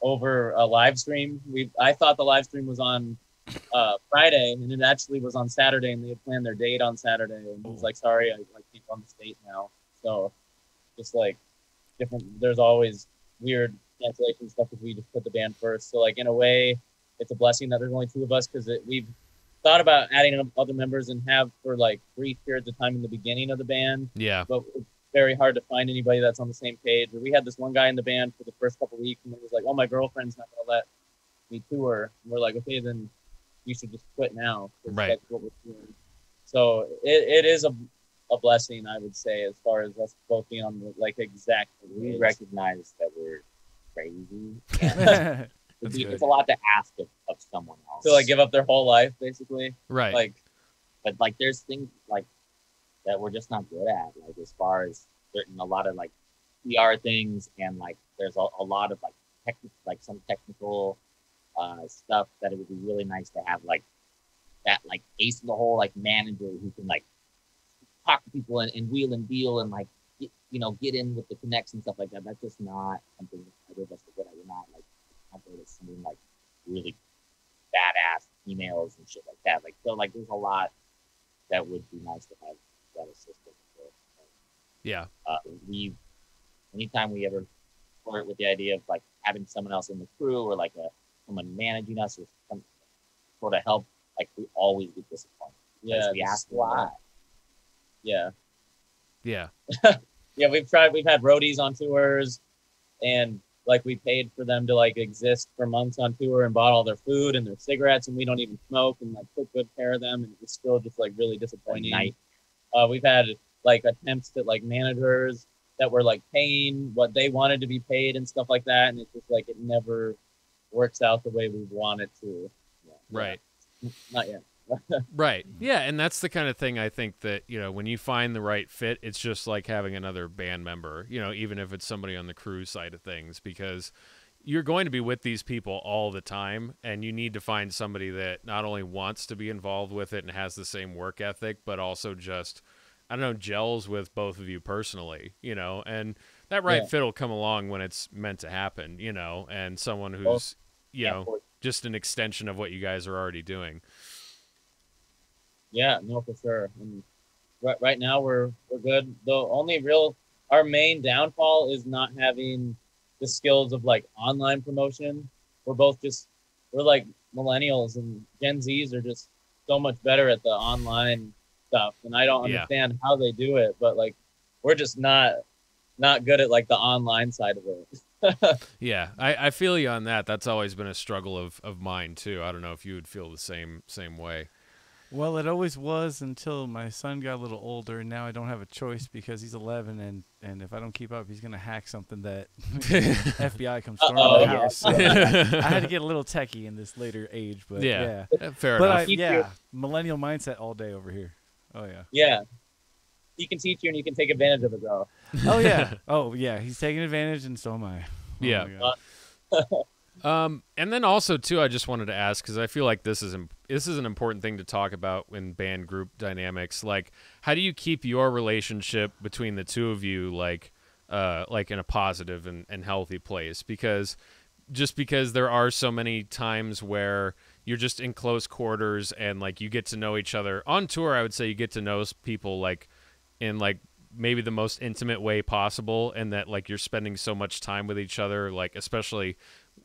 over a live stream. I thought the live stream was on Friday, and it actually was on Saturday, and they had planned their date on Saturday. And he's like, sorry, I can't go on this date now. So just like different, there's always weird cancellation stuff because we just put the band first. So like in a way, it's a blessing that there's only two of us because we've thought about adding other members and have for like brief periods of time in the beginning of the band, Yeah. but it's very hard to find anybody that's on the same page. We had this one guy in the band for the first couple of weeks, and it was like, oh, my girlfriend's not going to let me tour. And we're like, okay, then you should just quit now. 'Cause Right. That's what we're doing. So it is a blessing, I would say, as far as us both being on the like exact We page. recognize that we're crazy. That's good. It's a lot to ask of someone else. to like give up their whole life, basically. Right. Like, But like there's things like that we're just not good at, like as far as certain a lot of like PR things, and like there's a lot of like some technical stuff that it would be really nice to have like that like ace in the hole like manager who can like talk to people and wheel and deal and like get in with the connects and stuff like that. That's just not something that either of us are good at. We're not like not good at sending like really badass emails and shit like that. Like so like there's a lot that would be nice to have that assistant. Yeah. Anytime we ever flirt with the idea of like having someone else in the crew or like someone managing us or some sort of help, like we always get disappointed. yeah, We ask a lot. Yeah. Yeah. Yeah, we've had roadies on tours, and like we paid for them to like exist for months on tour and bought all their food and their cigarettes, and we don't even smoke, and like took good care of them, and it was still just like really disappointing. Night. We've had like attempts at like managers that were like paying what they wanted to be paid and stuff like that, and it's just like it never works out the way we want it to. Right. Not yet. Right. Yeah, and that's the kind of thing I think that, when you find the right fit, it's just like having another band member, even if it's somebody on the crew side of things, because you're going to be with these people all the time, and you need to find somebody that not only wants to be involved with it and has the same work ethic, but also just, I don't know, gels with both of you personally, and that right Yeah. fit will come along when it's meant to happen, and someone who's, just an extension of what you guys are already doing. Yeah, no, for sure. And right now we're good. Our main downfall is not having the skills of like online promotion. We're like millennials, and Gen Zs are just so much better at the online stuff, and I don't Yeah. understand how they do it. But like, we're just not good at like the online side of it. Yeah, I feel you on that. That's always been a struggle of mine too. I don't know if you would feel the same way. Well, it always was until my son got a little older, and now I don't have a choice because he's 11, and if I don't keep up, he's gonna hack something that FBI comes storming Uh-oh. the house. Yeah. So I had to get a little techie in this later age, but Yeah. Fair But enough. Me too. millennial mindset all day over here. Oh yeah. Yeah. he can teach you and you can take advantage of it, bro. Oh yeah. Oh yeah. He's taking advantage, and so am I. Oh, Yeah. my God. And then also too, I just wanted to ask because I feel like this is an important thing to talk about in band group dynamics. Like, how do you keep your relationship between the two of you like in a positive and healthy place? Because there are so many times where you're just in close quarters and like you get to know each other on tour. I would say you get to know people like in like maybe the most intimate way possible, and that like you're spending so much time with each other, like especially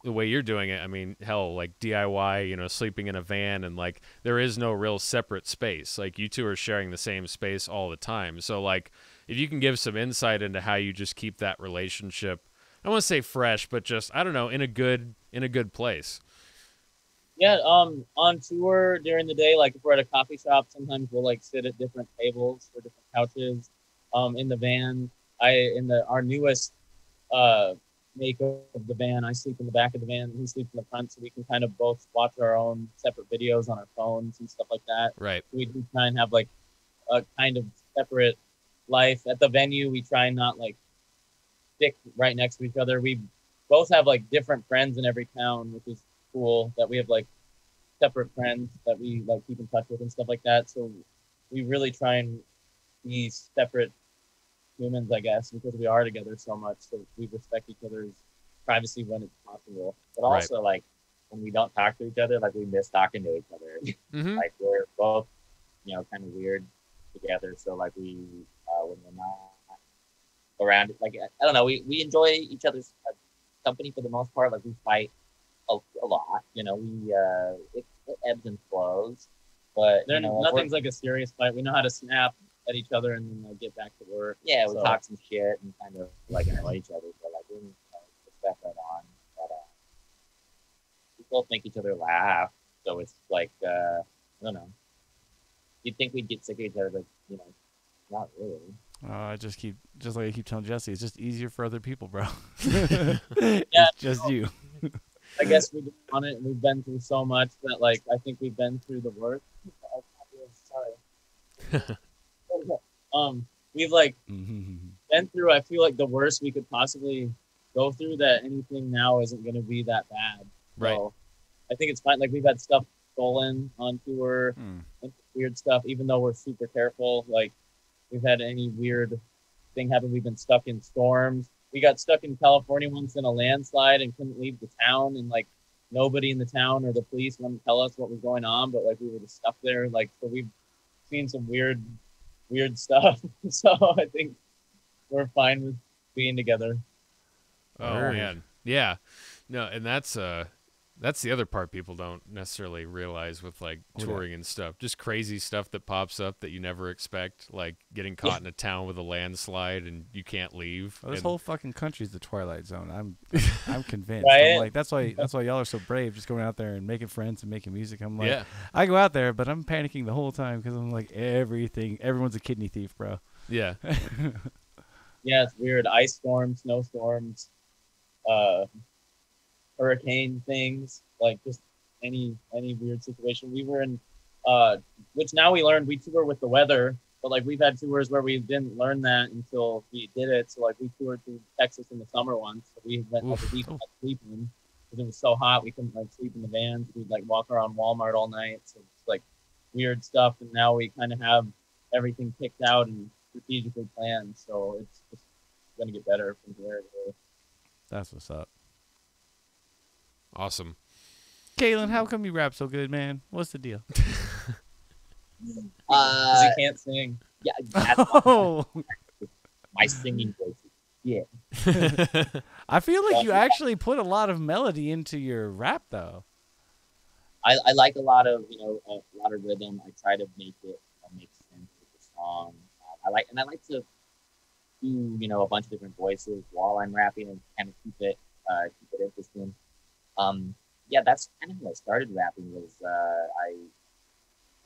the way you're doing it. I mean, hell, like DIY, sleeping in a van, and like there is no real separate space. Like you two are sharing the same space all the time. So like if you can give some insight into how you just keep that relationship, I don't want to say fresh, but just I don't know, in a good place. Yeah, on tour during the day, like if we're at a coffee shop, sometimes we'll like sit at different tables or different couches. In the van, our newest make of the van, I sleep in the back of the van, he sleeps in the front, so we can kind of both watch our own separate videos on our phones and stuff like that. Right. We do try and have like a kind of separate life at the venue. We try and not like stick right next to each other. We both have like different friends in every town, which is cool that we have like separate friends that we like keep in touch with and stuff like that. So we really try and be separate humans, I guess, because we are together so much. So we respect each other's privacy when it's possible. But also like when we don't talk to each other, like we miss talking to each other. Mm-hmm. Like we're both, kind of weird together. So like we when we're not around, like I don't know, we enjoy each other's company for the most part. Like we fight a lot, it ebbs and flows, but nothing's like a serious fight. We know how to snap at each other and then get back to work. Yeah, we talk some shit and kind of like annoy each other, but like we respect that on. But we both make each other laugh, so it's like I don't know. You'd think we'd get sick of each other, but not really. Just like I keep telling Jesse, it's just easier for other people, bro. Yeah, it's just you. I guess we on it, and we've been through so much that like I think we've been through the worst. Sorry. We've like been through, I feel like, the worst we could possibly go through, that anything now isn't going to be that bad. Right. So I think it's fine. Like we've had stuff stolen on tour, and weird stuff, even though we're super careful. Like we've had any weird thing happen. We've been stuck in storms. We got stuck in California once in a landslide and couldn't leave the town, and like nobody in the town or the police wanted to tell us what was going on, but like we were just stuck there. Like, so we've seen some weird stuff. So I think we're fine with being together. Oh man. Yeah. No, and that's the other part people don't necessarily realize with like touring and stuff. Just crazy stuff that pops up that you never expect, like getting caught in a town with a landslide and you can't leave. This whole fucking country's the Twilight Zone. I'm convinced. Right? I'm like, that's why y'all are so brave, just going out there and making friends and making music. I'm like, yeah. I go out there, but I'm panicking the whole time because I'm like, everyone's a kidney thief, bro. Yeah. Yeah, it's weird. Ice storms, snowstorms, hurricane things, like just any weird situation. We were in which now we learned, we tour with the weather, but like we've had tours where we didn't learn that until we did it. So like we toured through Texas in the summer once, so we went like a week without sleeping because it was so hot we couldn't like sleep in the vans. We'd like walk around Walmart all night. So it's like weird stuff, and now we kind of have everything picked out and strategically planned, so it's just gonna get better from here. That's what's up. Awesome. Kalen, how come you rap so good, man? What's the deal? Because he can't sing. Yeah, that's my singing voice. Yeah. I feel like you actually put a lot of melody into your rap, though. I like a lot of rhythm. I try to make it make sense with the song. I like to do a bunch of different voices while I'm rapping and kind of keep it interesting. Yeah, that's kind of how I started rapping. Was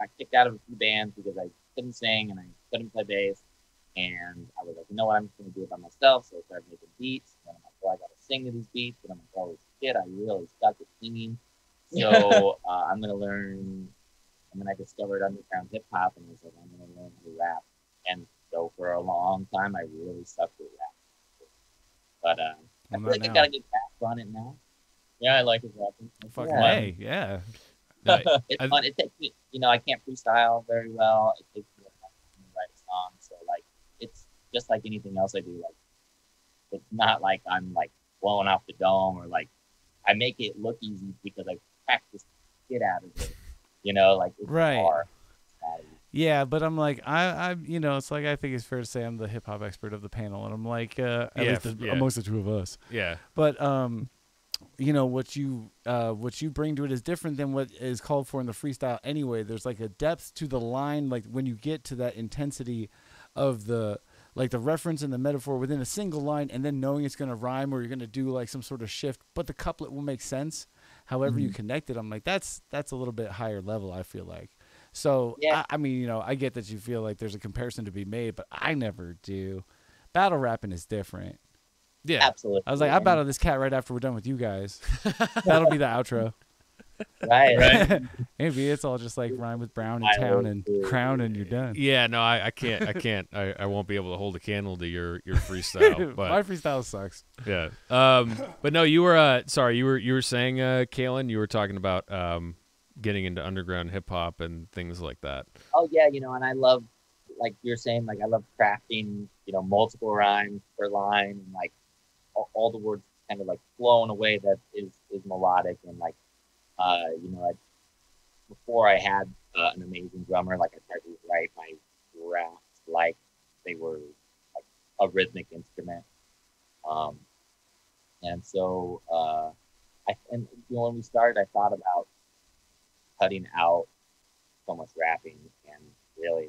I kicked out of a few bands because I couldn't sing and I couldn't play bass, and I was like, you know what, I'm just gonna do it by myself. So I started making beats, and I'm like, well, I gotta sing to these beats, but I'm like, oh shit, I really suck at singing. So I'm gonna learn. And then I discovered underground hip hop, and I was like, I'm gonna learn how to rap. And So for a long time, I really stuck with rap. But I Well, feel not like I now. got a good grasp on it now. Yeah, I like his rapping. Fucking Yeah. hey, yeah. No, It's I- fun. It takes me, I can't freestyle very well. It takes me a long time to write a song. So like, it's just like anything else I do. Like, it's not like I'm like blowing off the dome or like I make it look easy because I practice the shit out of it. Like it's Right. hard. It's not easy. Yeah, but I'm like, it's like I think it's fair to say I'm the hip hop expert of the panel, and I'm like, at Yeah, least yeah. amongst the two of us. yeah. But what you bring to it is different than what is called for in the freestyle anyway. There's like a depth to the line, like when you get to that intensity of the reference and the metaphor within a single line, and then knowing it's gonna rhyme or you're gonna do like some sort of shift, but the couplet will make sense. However you connect it, I'm like, that's a little bit higher level, I feel like. So Yeah. I mean, I get that you feel like there's a comparison to be made, but I never do. Battle rapping is different. Yeah. Absolutely. I was like, I battle this cat right after we're done with you guys. That'll be the outro. Right. Right. Maybe it's all just like rhyme with Brown and Town and Crown and you're done. Yeah, no, I can't. I won't be able to hold a candle to your freestyle. But My freestyle sucks. yeah. But no, you were sorry. You were saying, Kalen, you were talking about getting into underground hip hop and things like that. Oh yeah, and I love, like you're saying, like I love crafting, multiple rhymes per line, and like all the words kind of like flow in a way that is melodic, and like before I had an amazing drummer, like I tried to write my raps like they were like a rhythmic instrument, and so when we started, I thought about cutting out so much rapping, and really,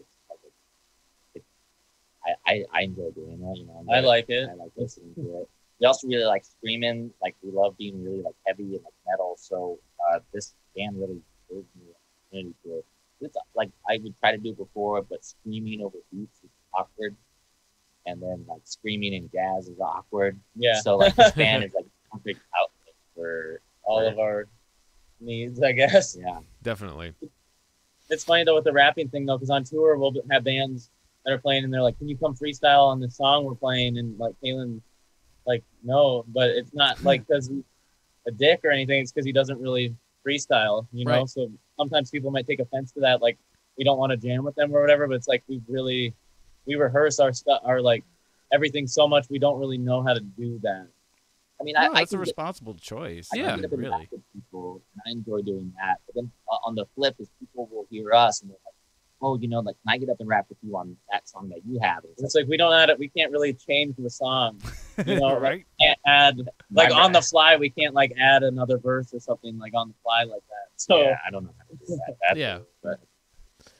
I enjoy doing it. I like it. I like listening to it. We also really like screaming. Like we love being really like heavy and like metal. So this band really gave me an opportunity to it. It's like I would try to do it before, but screaming over beats is awkward, and then like screaming in jazz is awkward. Yeah. So like this band is like a perfect outlet for All of our needs, I guess. yeah. Definitely. It's funny though with the rapping thing though, because on tour we'll have bands that are playing and they're like, "Can you come freestyle on this song we're playing?" And like Kalen, like, no, but it's not like because he's a dick or anything. It's because he doesn't really freestyle, know. Right. So sometimes people might take offense to that, like we don't want to jam with them or whatever. But it's like we rehearse our stuff, our like everything so much we don't really know how to do that. I mean, No, I that's a can get responsible choice. I Yeah, can get up and really. rap with people, and I enjoy doing that. But then on the flip is people will hear us and they're like, "Oh, like, can I get up and rap with you on that song that you have?" And It's like we don't add it. We can't really change the song, like, Right? can't add like My on the bad. fly. We can't like add another verse or something like on the fly like that. So yeah, I don't know how to do that. That's Yeah. but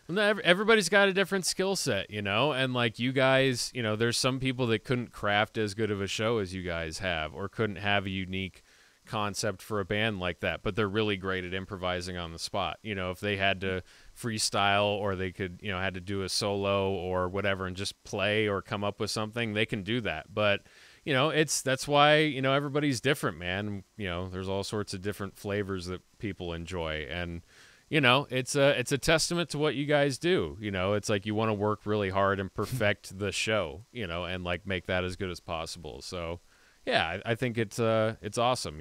Well, no, everybody's got a different skill set, and like you guys, there's some people that couldn't craft as good of a show as you guys have, or couldn't have a unique concept for a band like that, but they're really great at improvising on the spot. If they had to freestyle, or they could, had to do a solo or whatever and just play or come up with something, they can do that. But that's why, everybody's different, man. There's all sorts of different flavors that people enjoy, and it's a testament to what you guys do. It's like you want to work really hard and perfect the show, and like make that as good as possible. So yeah, I think it's awesome,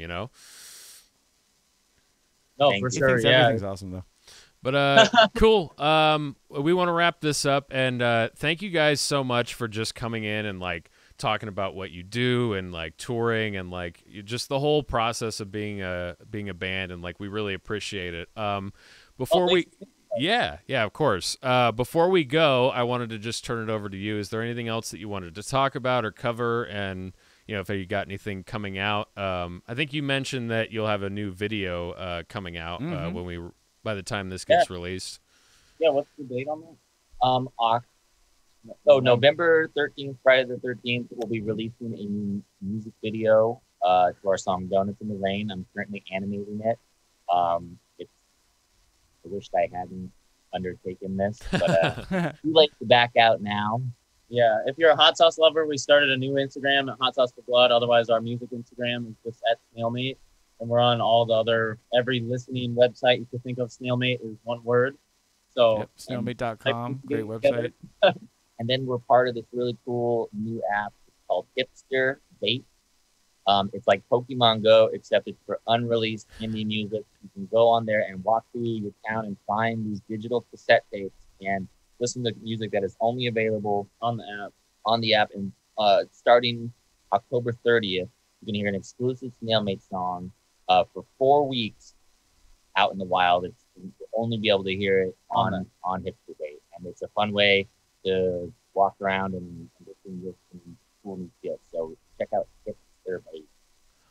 no, Thank for you. He sure, thinks yeah. everything's awesome though. But cool. We want to wrap this up, and thank you guys so much for just coming in and like talking about what you do and like touring and like just the whole process of being a band, and like we really appreciate it. Before we yeah, of course. Before we go, I wanted to just turn it over to you. Is there anything else that you wanted to talk about or cover? And if you got anything coming out, I think you mentioned that you'll have a new video coming out by the time this gets released. Yeah, what's the date on that? November 13th, Friday the 13th, we'll be releasing a new music video to our song "Donuts in the Rain." I'm currently animating it. I wished I hadn't undertaken this, but too late to back out now. Yeah, if you're a hot sauce lover, we started a new Instagram at Hot Sauce for Blood. Otherwise, our music Instagram is just at Snailmate, and we're on all the other every listening website you could think of. Snailmate is one word. So Yep, snailmate.com, great And website. And then we're part of this really cool new app called Hipster Bait. It's like Pokemon Go, except it's for unreleased indie music. You can go on there and walk through your town and find these digital cassette tapes and listen to music that is only available On the app. And starting October 30th, you can hear an exclusive Snailmate song for 4 weeks out in the wild. You'll only be able to hear it on Hipster Bait, and it's a fun way to walk around and listen to some cool new skills. So check out Hipster Bait.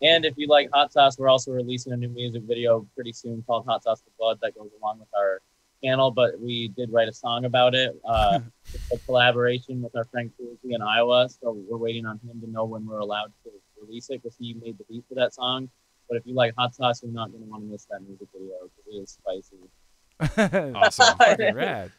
And if you like hot sauce, we're also releasing a new music video pretty soon called Hot Sauce for Blood that goes along with our channel, but we did write a song about it. It's a collaboration with our friend Cruzy in Iowa, so we're waiting on him to know when we're allowed to release it because he made the beat for that song. But if you like hot sauce, you're not going to want to miss that music video because it is spicy. Awesome. Fucking rad.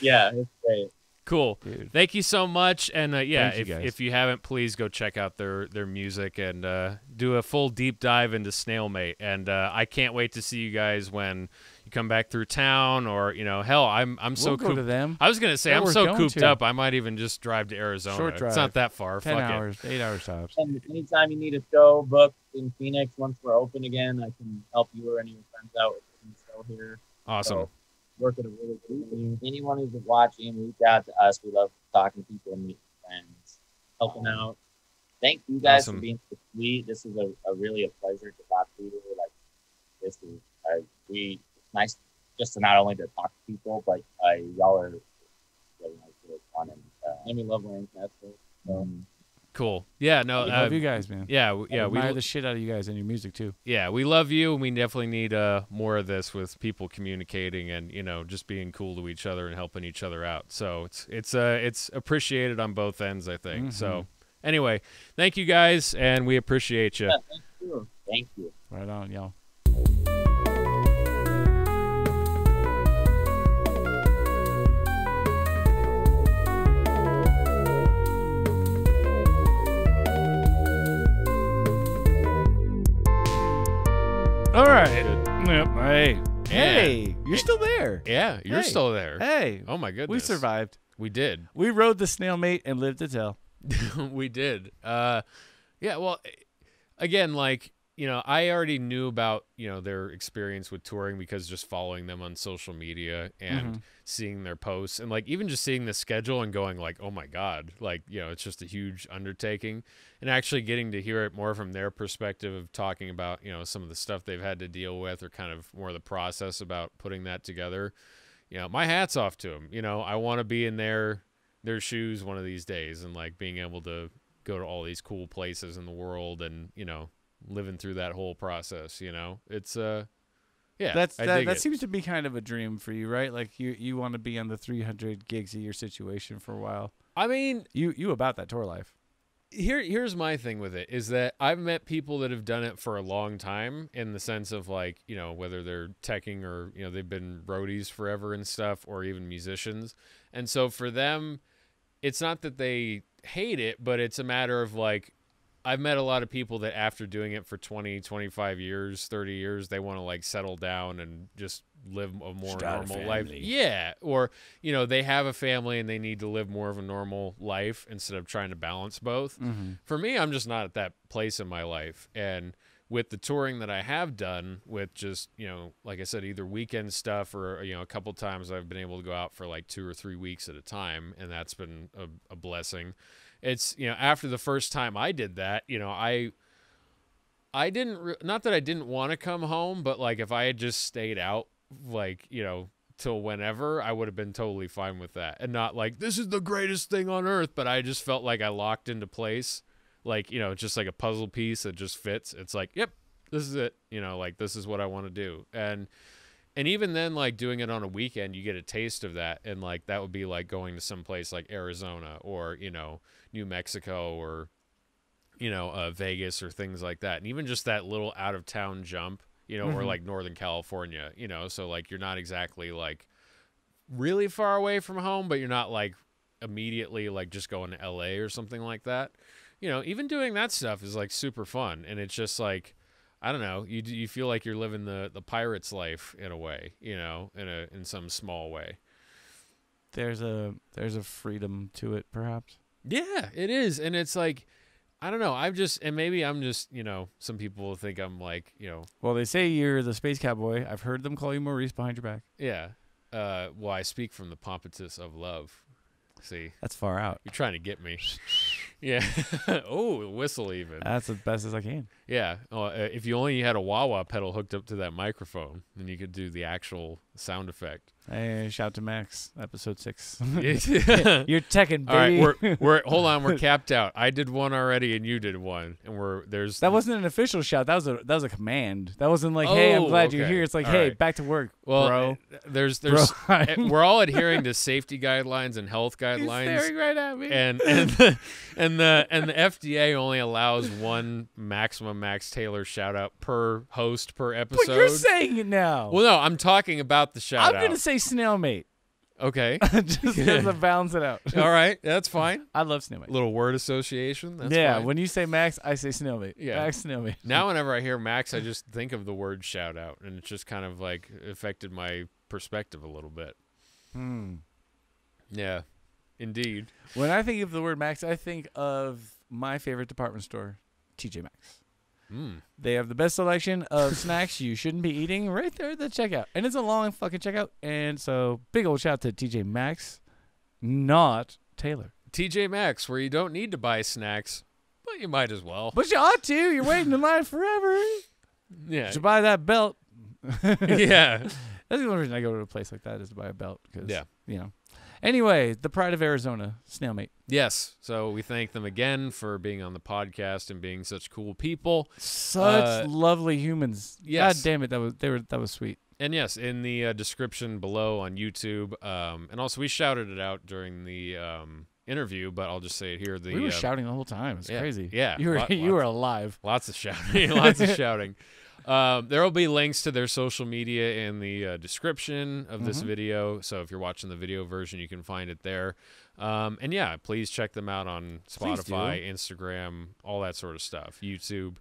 Yeah, it's great. Cool. Dude. Thank you so much. And yeah, Thank you, guys. if you haven't, please go check out their music and do a full deep dive into Snailmate. And I can't wait to see you guys when you come back through town, or hell, I'm so We'll go to cooped. them. I was gonna say They're I'm worth so going cooped to. up. I might even just drive to Arizona. Short It's drive. not that far. 10 Fuck hours, 8 hours tops. And anytime you need a show booked in Phoenix, once we're open again, I can help you or any of your friends out with a show here. it. Awesome. So, work at a really good venue, Anyone who's watching, reach out to us. We love talking to people and meeting friends. helping out. Thank you guys Awesome. for being so sweet. This is a really a pleasure to talk to you. Like, this is it's nice just to not only to talk to people, but y'all are really nice, really fun, And we love wearing hats. So. Cool. Yeah. No. I love you guys, man. Yeah. I Yeah. admire the shit out of you guys and your music too. Yeah, we love you, and we definitely need more of this with people communicating and just being cool to each other and helping each other out. So it's appreciated on both ends, I think. So anyway, thank you guys, and we appreciate you. Yeah, thank you. Thank you. Right on, y'all. All right. Yep. Hey. Hey, you're still there. Yeah, you're Hey. still there. Hey. Oh my goodness, We survived. We did. We rode the Snailmate and lived to tell. We did. Yeah. Well, again, like I already knew about their experience with touring because just following them on social media and seeing their posts, and like even just seeing the schedule and going like, oh my god, like it's just a huge undertaking, and actually getting to hear it more from their perspective of talking about some of the stuff they've had to deal with, or kind of more the process about putting that together. My hat's off to them. I want to be in their shoes one of these days, and like being able to go to all these cool places in the world, and living through that whole process. It's yeah, that seems to be kind of a dream for you, right? Like you want to be on the 300 gigs a year situation for a while. I mean, You about that tour life. here's my thing with it is that I've met people that have done it for a long time, in the sense of like whether they're teching or they've been roadies forever and stuff, or even musicians. And so for them, it's not that they hate it, but it's a matter of like, I've met a lot of people that after doing it for 20, 25 years, 30 years, they want to like settle down and just live a more Start a normal life. family. Yeah. Or, they have a family and they need to live more of a normal life instead of trying to balance both. For me, I'm just not at that place in my life. And with the touring that I have done with just, like I said, either weekend stuff or, a couple times I've been able to go out for like 2 or 3 weeks at a time. And that's been a blessing. It's, after the first time I did that, I didn't, not that I didn't want to come home, but like if I had just stayed out, like, till whenever, I would have been totally fine with that. And not like, this is the greatest thing on earth, but I just felt like I locked into place. Like, just like a puzzle piece that just fits. It's like, yep, this is it. Like this is what I want to do. And even then, like doing it on a weekend, you get a taste of that. And like, that would be like going to some place like Arizona or, New Mexico or, Vegas or things like that. And even just that little out of town jump, or like Northern California, so like, you're not exactly like really far away from home, but you're not like immediately like just going to LA or something like that. Even doing that stuff is like super fun. And it's just like, I don't know, you feel like you're living the pirate's life in a way, in some small way. there's a freedom to it, perhaps. Yeah, it is. And it's like, I don't know. Maybe I'm just, some people think I'm like, Well, they say you're the space cowboy. I've heard them call you Maurice behind your back. yeah. Well, I speak from the pompatus of love. See, That's far out. you're trying to get me. Yeah. Oh, whistle even. That's as best as I can. Yeah. If you only had a wah-wah pedal hooked up to that microphone, then you could do the actual sound effect. Hey, shout to Max, episode 6. All You're teching, baby. right, hold on, we're capped out. I did one already, and you did one, and there's That wasn't an official shout. That was a command. That wasn't like, hey, I'm glad you're okay. here. It's like, All hey, right. back to work, well, bro. there's Bro, we're all adhering to safety guidelines and health He's guidelines. staring right at me. And the FDA only allows one maximum Max Taylor shout out per host per episode. But you're saying it now. Well, no, I'm talking about the shout I'm out. going to say snail mate. Okay. Just because to balance it out. All right, that's fine. I love snail mate. Little word association. That's Yeah, fine. when you say Max, I say snail mate. Yeah. Max, snail mate. Now, whenever I hear Max, I just think of the word shout out, and it's just kind of like affected my perspective a little bit. Yeah, indeed. When I think of the word Max, I think of my favorite department store, TJ Maxx. They have the best selection of snacks you shouldn't be eating right there at the checkout. And it's a long fucking checkout. And so big old shout to TJ Maxx, not Taylor. TJ Maxx, where you don't need to buy snacks, but you might as well. But you ought to. You're waiting in line forever. Yeah. To buy that belt. Yeah. That's the only reason I go to a place like that is to buy a belt. Cause, Yeah. Anyway, the pride of Arizona, snail mate. Yes. So we thank them again for being on the podcast and being such cool people. Such lovely humans. yes. God damn it, that was sweet. And yes, in the description below on YouTube, and also we shouted it out during the interview, but I'll just say it here. We were shouting the whole time. It's yeah, crazy. yeah, You were alive. Lots of shouting. Lots of shouting. There will be links to their social media in the description of this video. So if you're watching the video version, you can find it there. And yeah, please check them out on Spotify, Instagram, all that sort of stuff. YouTube.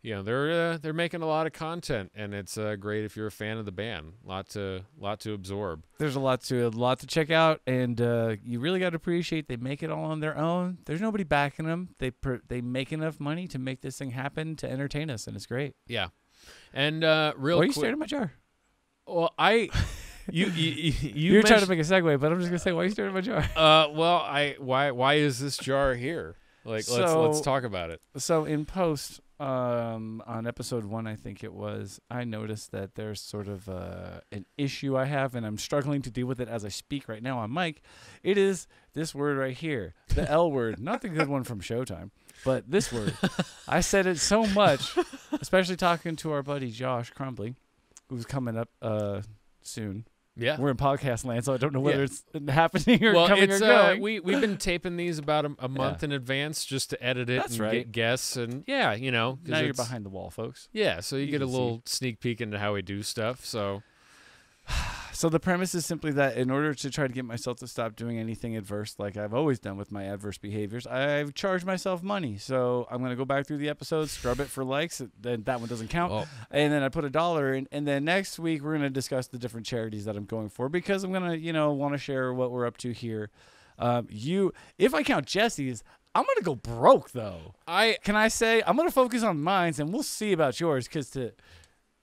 They're making a lot of content, and it's great if you're a fan of the band. Lot to absorb. There's a lot to check out, and you really got to appreciate they make it all on their own. There's nobody backing them. They make enough money to make this thing happen to entertain us, and it's great. Yeah. And Why real are you quick. staring at my jar? Well, You're trying to make a segue, but I'm just gonna say, why are you staring at my jar? why is this jar here? Like, let's talk about it. So in post, on episode 1, I think it was, I noticed that there's sort of an issue I have, and I'm struggling to deal with it as I speak right now on mic. It is this word right here, the L word, not the good one from Showtime, but this word. I said it so much, especially talking to our buddy Josh Crumbly, who's coming up soon. Yeah. We're in podcast land, so I don't know whether it's happening or Well, coming it's or going. we've been taping these about a month in advance just to edit it That's and right. get guests, and yeah, 'cause Now you're it's- behind the wall, folks. Yeah, so you get a can see. little sneak peek into how we do stuff. So the premise is simply that in order to try to get myself to stop doing anything adverse like I've always done with my adverse behaviors, I've charged myself money. So I'm going to go back through the episode, scrub it for likes. Then that one doesn't count. Oh. And then I put $1 in. And then next week, we're going to discuss the different charities that I'm going for because I'm going to, want to share what we're up to here. If I count Jesse's, I'm going to go broke, though. Can I say I'm going to focus on mine and we'll see about yours because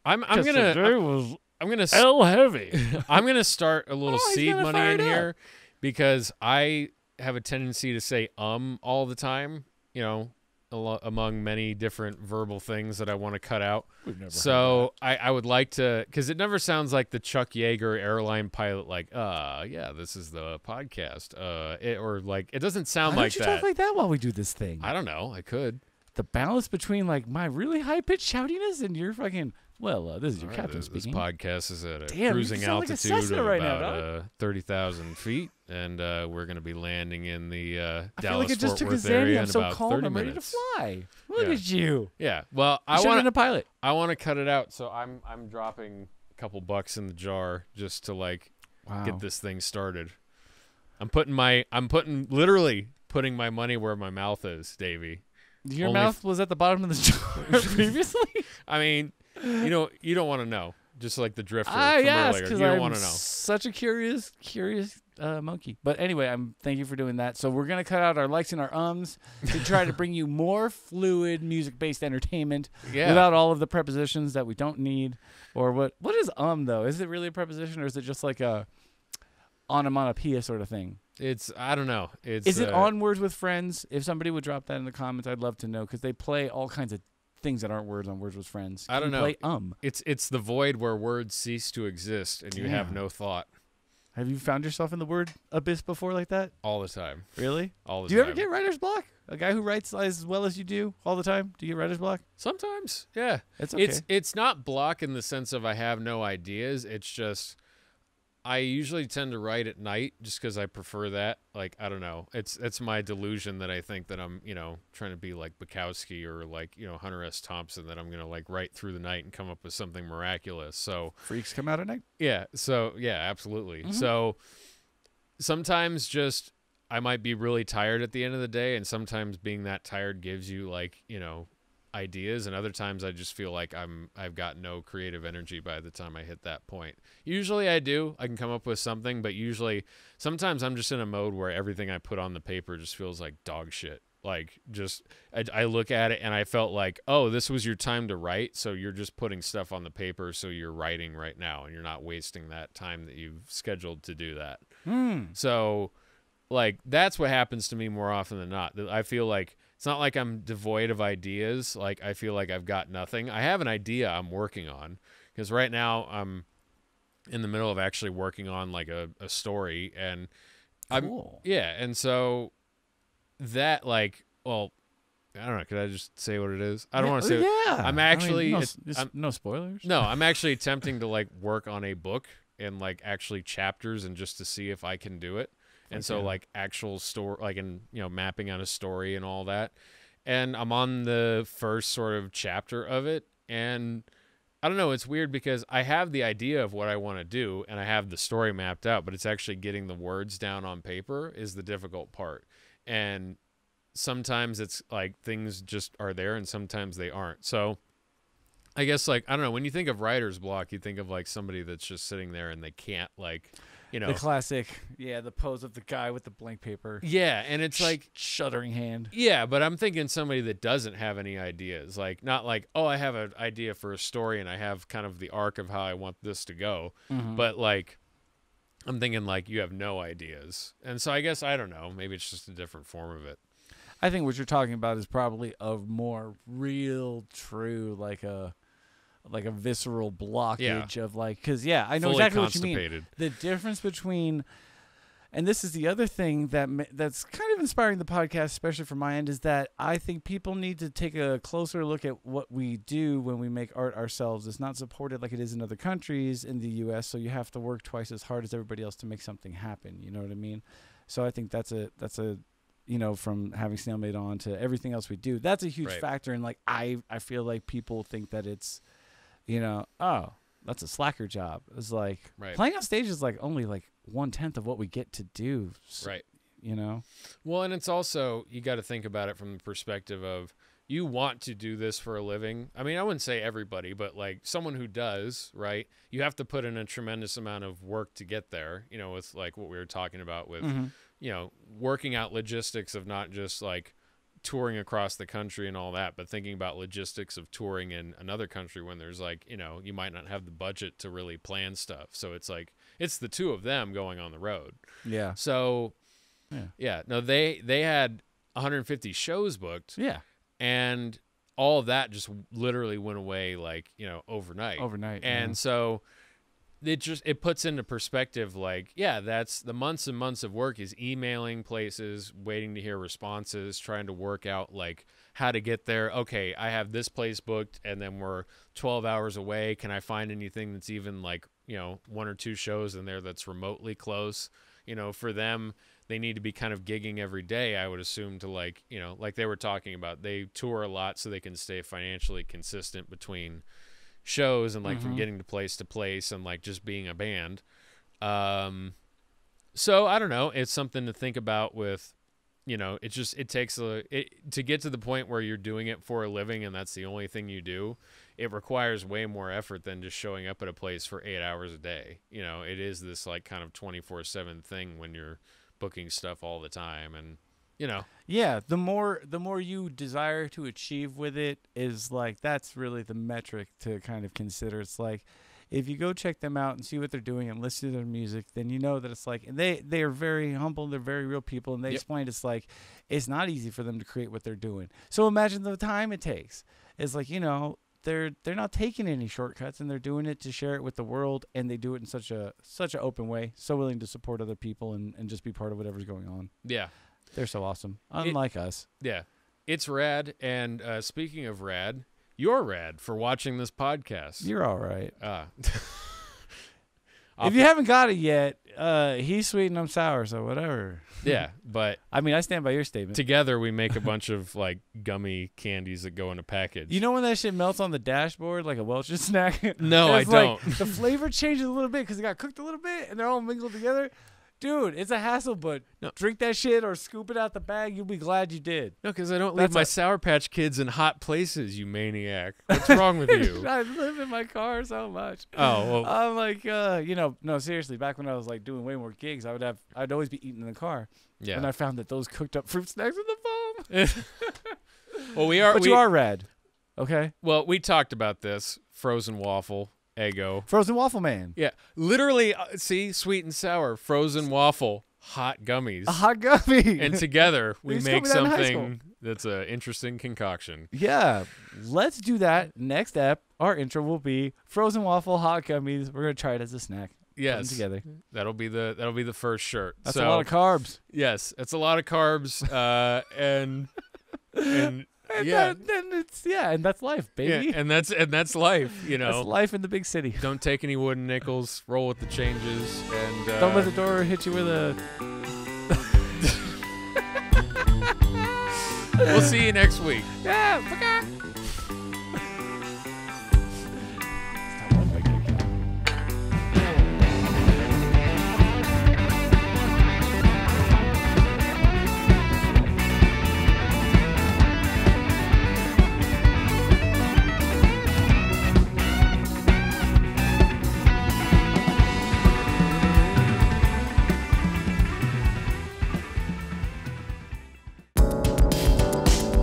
I'm today gonna was I'm gonna L heavy. I'm gonna start a little he's seed gonna money fire in it up. here because I have a tendency to say all the time, among many different verbal things that I want to cut out. So I would like to, because it never sounds like the Chuck Yeager airline pilot, like, yeah, this is the podcast. It doesn't sound Why like don't you that. talk like that while we do this thing? I don't know. I could. The balance between like my really high pitched shoutiness and your fucking this is your All right, captain this speaking. podcast is at a Damn, you cruising sound like a altitude Cessna of right now, about 30,000 feet, and we're going to be landing in the I feel Dallas like it just Fort took a Worth Xanny. area I'm in so about calm. 30 I'm ready to minutes. fly. Look Yeah. at you. Yeah. Well, You should have been a pilot. I want to cut it out, so I'm dropping a couple bucks in the jar just to Wow. get this thing started. Literally putting my money where my mouth is, Davey. Your only mouth was at the bottom of the jar previously. I mean, you don't want to know, just like the drifter from I asked earlier. because You don't I'm want to know. such a curious monkey. But anyway, thank you for doing that. So we're gonna cut out our likes and our ums to try to bring you more fluid music-based entertainment Yeah. without all of the prepositions that we don't need. Or what is though? Is it really a preposition or is it just like a onomatopoeia sort of thing? It's I don't know. It's Is it on Words with Friends? If somebody would drop that in the comments, I'd love to know because they play all kinds of things that aren't words on Words with Friends. I don't Can know. you play It's the void where words cease to exist and you have Yeah. no thought Have you found yourself in the word abyss before like that? all the time. Really? All the Do you time. ever get writer's block? A guy who writes as well as you do all the time? Do you get writer's block? Sometimes, yeah. It's okay. It's not block in the sense of I have no ideas. It's just I usually tend to write at night just because I prefer that. Like I don't know. It's my delusion that I think that I'm trying to be like Bukowski or like Hunter S. Thompson, that I'm gonna like write through the night and come up with something miraculous. So Freaks come out at night. yeah. So yeah, absolutely. Mhm. So sometimes just I might be really tired at the end of the day, and sometimes being that tired gives you like ideas, and other times I just feel like I've got no creative energy by the time I hit that point. Usually I do. I can come up with something, but sometimes I'm just in a mode where everything I put on the paper just feels like dog shit. Like just I look at it and I felt like, oh, this was your time to write, so you're just putting stuff on the paper, so you're writing right now and you're not wasting that time that you've scheduled to do that. So like that's what happens to me more often than not. I feel like it's not like I'm devoid of ideas. Like I feel like I've got nothing. I have an idea I'm working on, because right now I'm in the middle of actually working on like a story, and Cool. and so that like, well, I don't know. Could I just say what it is? I don't want to say. Yeah. I'm actually. no spoilers. No, I'm actually attempting to like work on a book and like actually chapters, and just to see if I can do it. And so Okay. like actual story, like in mapping out a story and all that. And I'm on the first sort of chapter of it, and I don't know, it's weird because I have the idea of what I want to do and I have the story mapped out, but it's actually getting the words down on paper is the difficult part. And sometimes it's like things just are there and sometimes they aren't. So I guess like, I don't know, when you think of writer's block, you think of like somebody that's just sitting there and they can't like, The classic, the pose of the guy with the blank paper. yeah. And it's like, shuddering hand. yeah, but I'm thinking somebody that doesn't have any ideas, like not like, oh, I have an idea for a story and I have kind of the arc of how I want this to go, but like I'm thinking like you have no ideas. And so I guess, I don't know, maybe it's just a different form of it. I think what you're talking about is probably a more real, true, like a visceral blockage of like, because I know Fully exactly what you mean. constipated. The difference between, and this is the other thing that's kind of inspiring the podcast, especially from my end, is that I think people need to take a closer look at what we do when we make art ourselves. It's not supported like it is in other countries in the U.S., so you have to work twice as hard as everybody else to make something happen. You know what I mean? So I think that's a from having Snailmate on to everything else we do, that's a huge Right. factor. And like I feel like people think that it's oh, that's a slacker job. It's like Right. playing on stage is like only like 1/10 of what we get to do. Right. Well, and it's also, you got to think about it from the perspective of you want to do this for a living. I mean, I wouldn't say everybody, but like someone who does, right? You have to put in a tremendous amount of work to get there, with like what we were talking about with, working out logistics of not just like touring across the country and all that, but thinking about logistics of touring in another country when there's like, you might not have the budget to really plan stuff. So it's like, it's the two of them going on the road. yeah. So no, they had 150 shows booked. Yeah. And all of that just literally went away like, overnight. And so it puts into perspective, like, that's the months and months of work is emailing places, waiting to hear responses, trying to work out like how to get there. Okay, I have this place booked and then we're 12 hours away. Can I find anything that's even like, 1 or 2 shows in there that's remotely close? For them, they need to be kind of gigging every day, I would assume, to like, like they were talking about, they tour a lot so they can stay financially consistent between shows and like from getting to place and like just being a band. So I don't know, it's something to think about with, you know, it takes to get to the point where you're doing it for a living and that's the only thing you do. It requires way more effort than just showing up at a place for 8 hours a day. You know, it is this like kind of 24/7 thing when you're booking stuff all the time, and you know. Yeah, the more you desire to achieve with it is like that's really the metric to kind of consider. It's like if you go check them out and see what they're doing and listen to their music, then you know that it's like, and they are very humble, they're very real people, and they explained it's like it's not easy for them to create what they're doing. So imagine the time it takes. It's like, you know, they're not taking any shortcuts, and they're doing it to share it with the world, and they do it in such an open way, so willing to support other people and just be part of whatever's going on. Yeah. They're so awesome. Unlike us. Yeah. It's rad. And speaking of rad, you're rad for watching this podcast. You're all right. If you haven't got it yet, he's sweet and I'm sour, so whatever. Yeah, but I mean, I stand by your statement. Together we make a bunch of like gummy candies that go in a package. You know when that shit melts on the dashboard like a Welch's snack? No, I don't. The flavor changes a little bit because it got cooked a little bit and they're all mingled together. Dude, it's a hassle, but drink that shit or scoop it out the bag. You'll be glad you did. No, because I don't leave my Sour Patch Kids in hot places, you maniac. What's wrong with you? I live in my car so much. Oh, well. I'm like, you know, no, seriously, back when I was like doing way more gigs, I'd always be eating in the car. Yeah. And I found that those cooked up fruit snacks are the bomb. Well, But you are rad. Okay? Well, we talked about this. Frozen waffle. Eggo. Frozen waffle man. Yeah. Literally, see, sweet and sour, frozen waffle, hot gummies. A hot gummy. And together, we used to make tell me that in high something that's an interesting concoction. Yeah. Let's do that. Next ep, our intro will be frozen waffle, hot gummies. We're going to try it as a snack. Yes. Put them together. That'll be the first shirt. That's a lot of carbs. Yes. It's a lot of carbs. And yeah, and that's life, baby. Yeah, and that's life, you know. That's life in the big city. Don't take any wooden nickels. Roll with the changes, and don't let the door hit you with a. We'll see you next week. Yeah.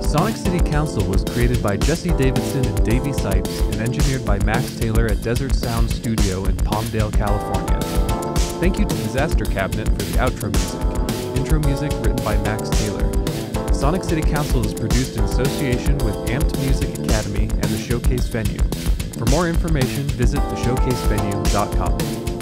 Sonic City Council was created by Jesse Davidson and Davey Sipes and engineered by Max Taylor at Desert Sound Studio in Palmdale, California. Thank you to Disaster Cabinet for the outro music. Intro music written by Max Taylor. Sonic City Council is produced in association with Amped Music Academy and the Showcase Venue. For more information, visit theshowcasevenue.com.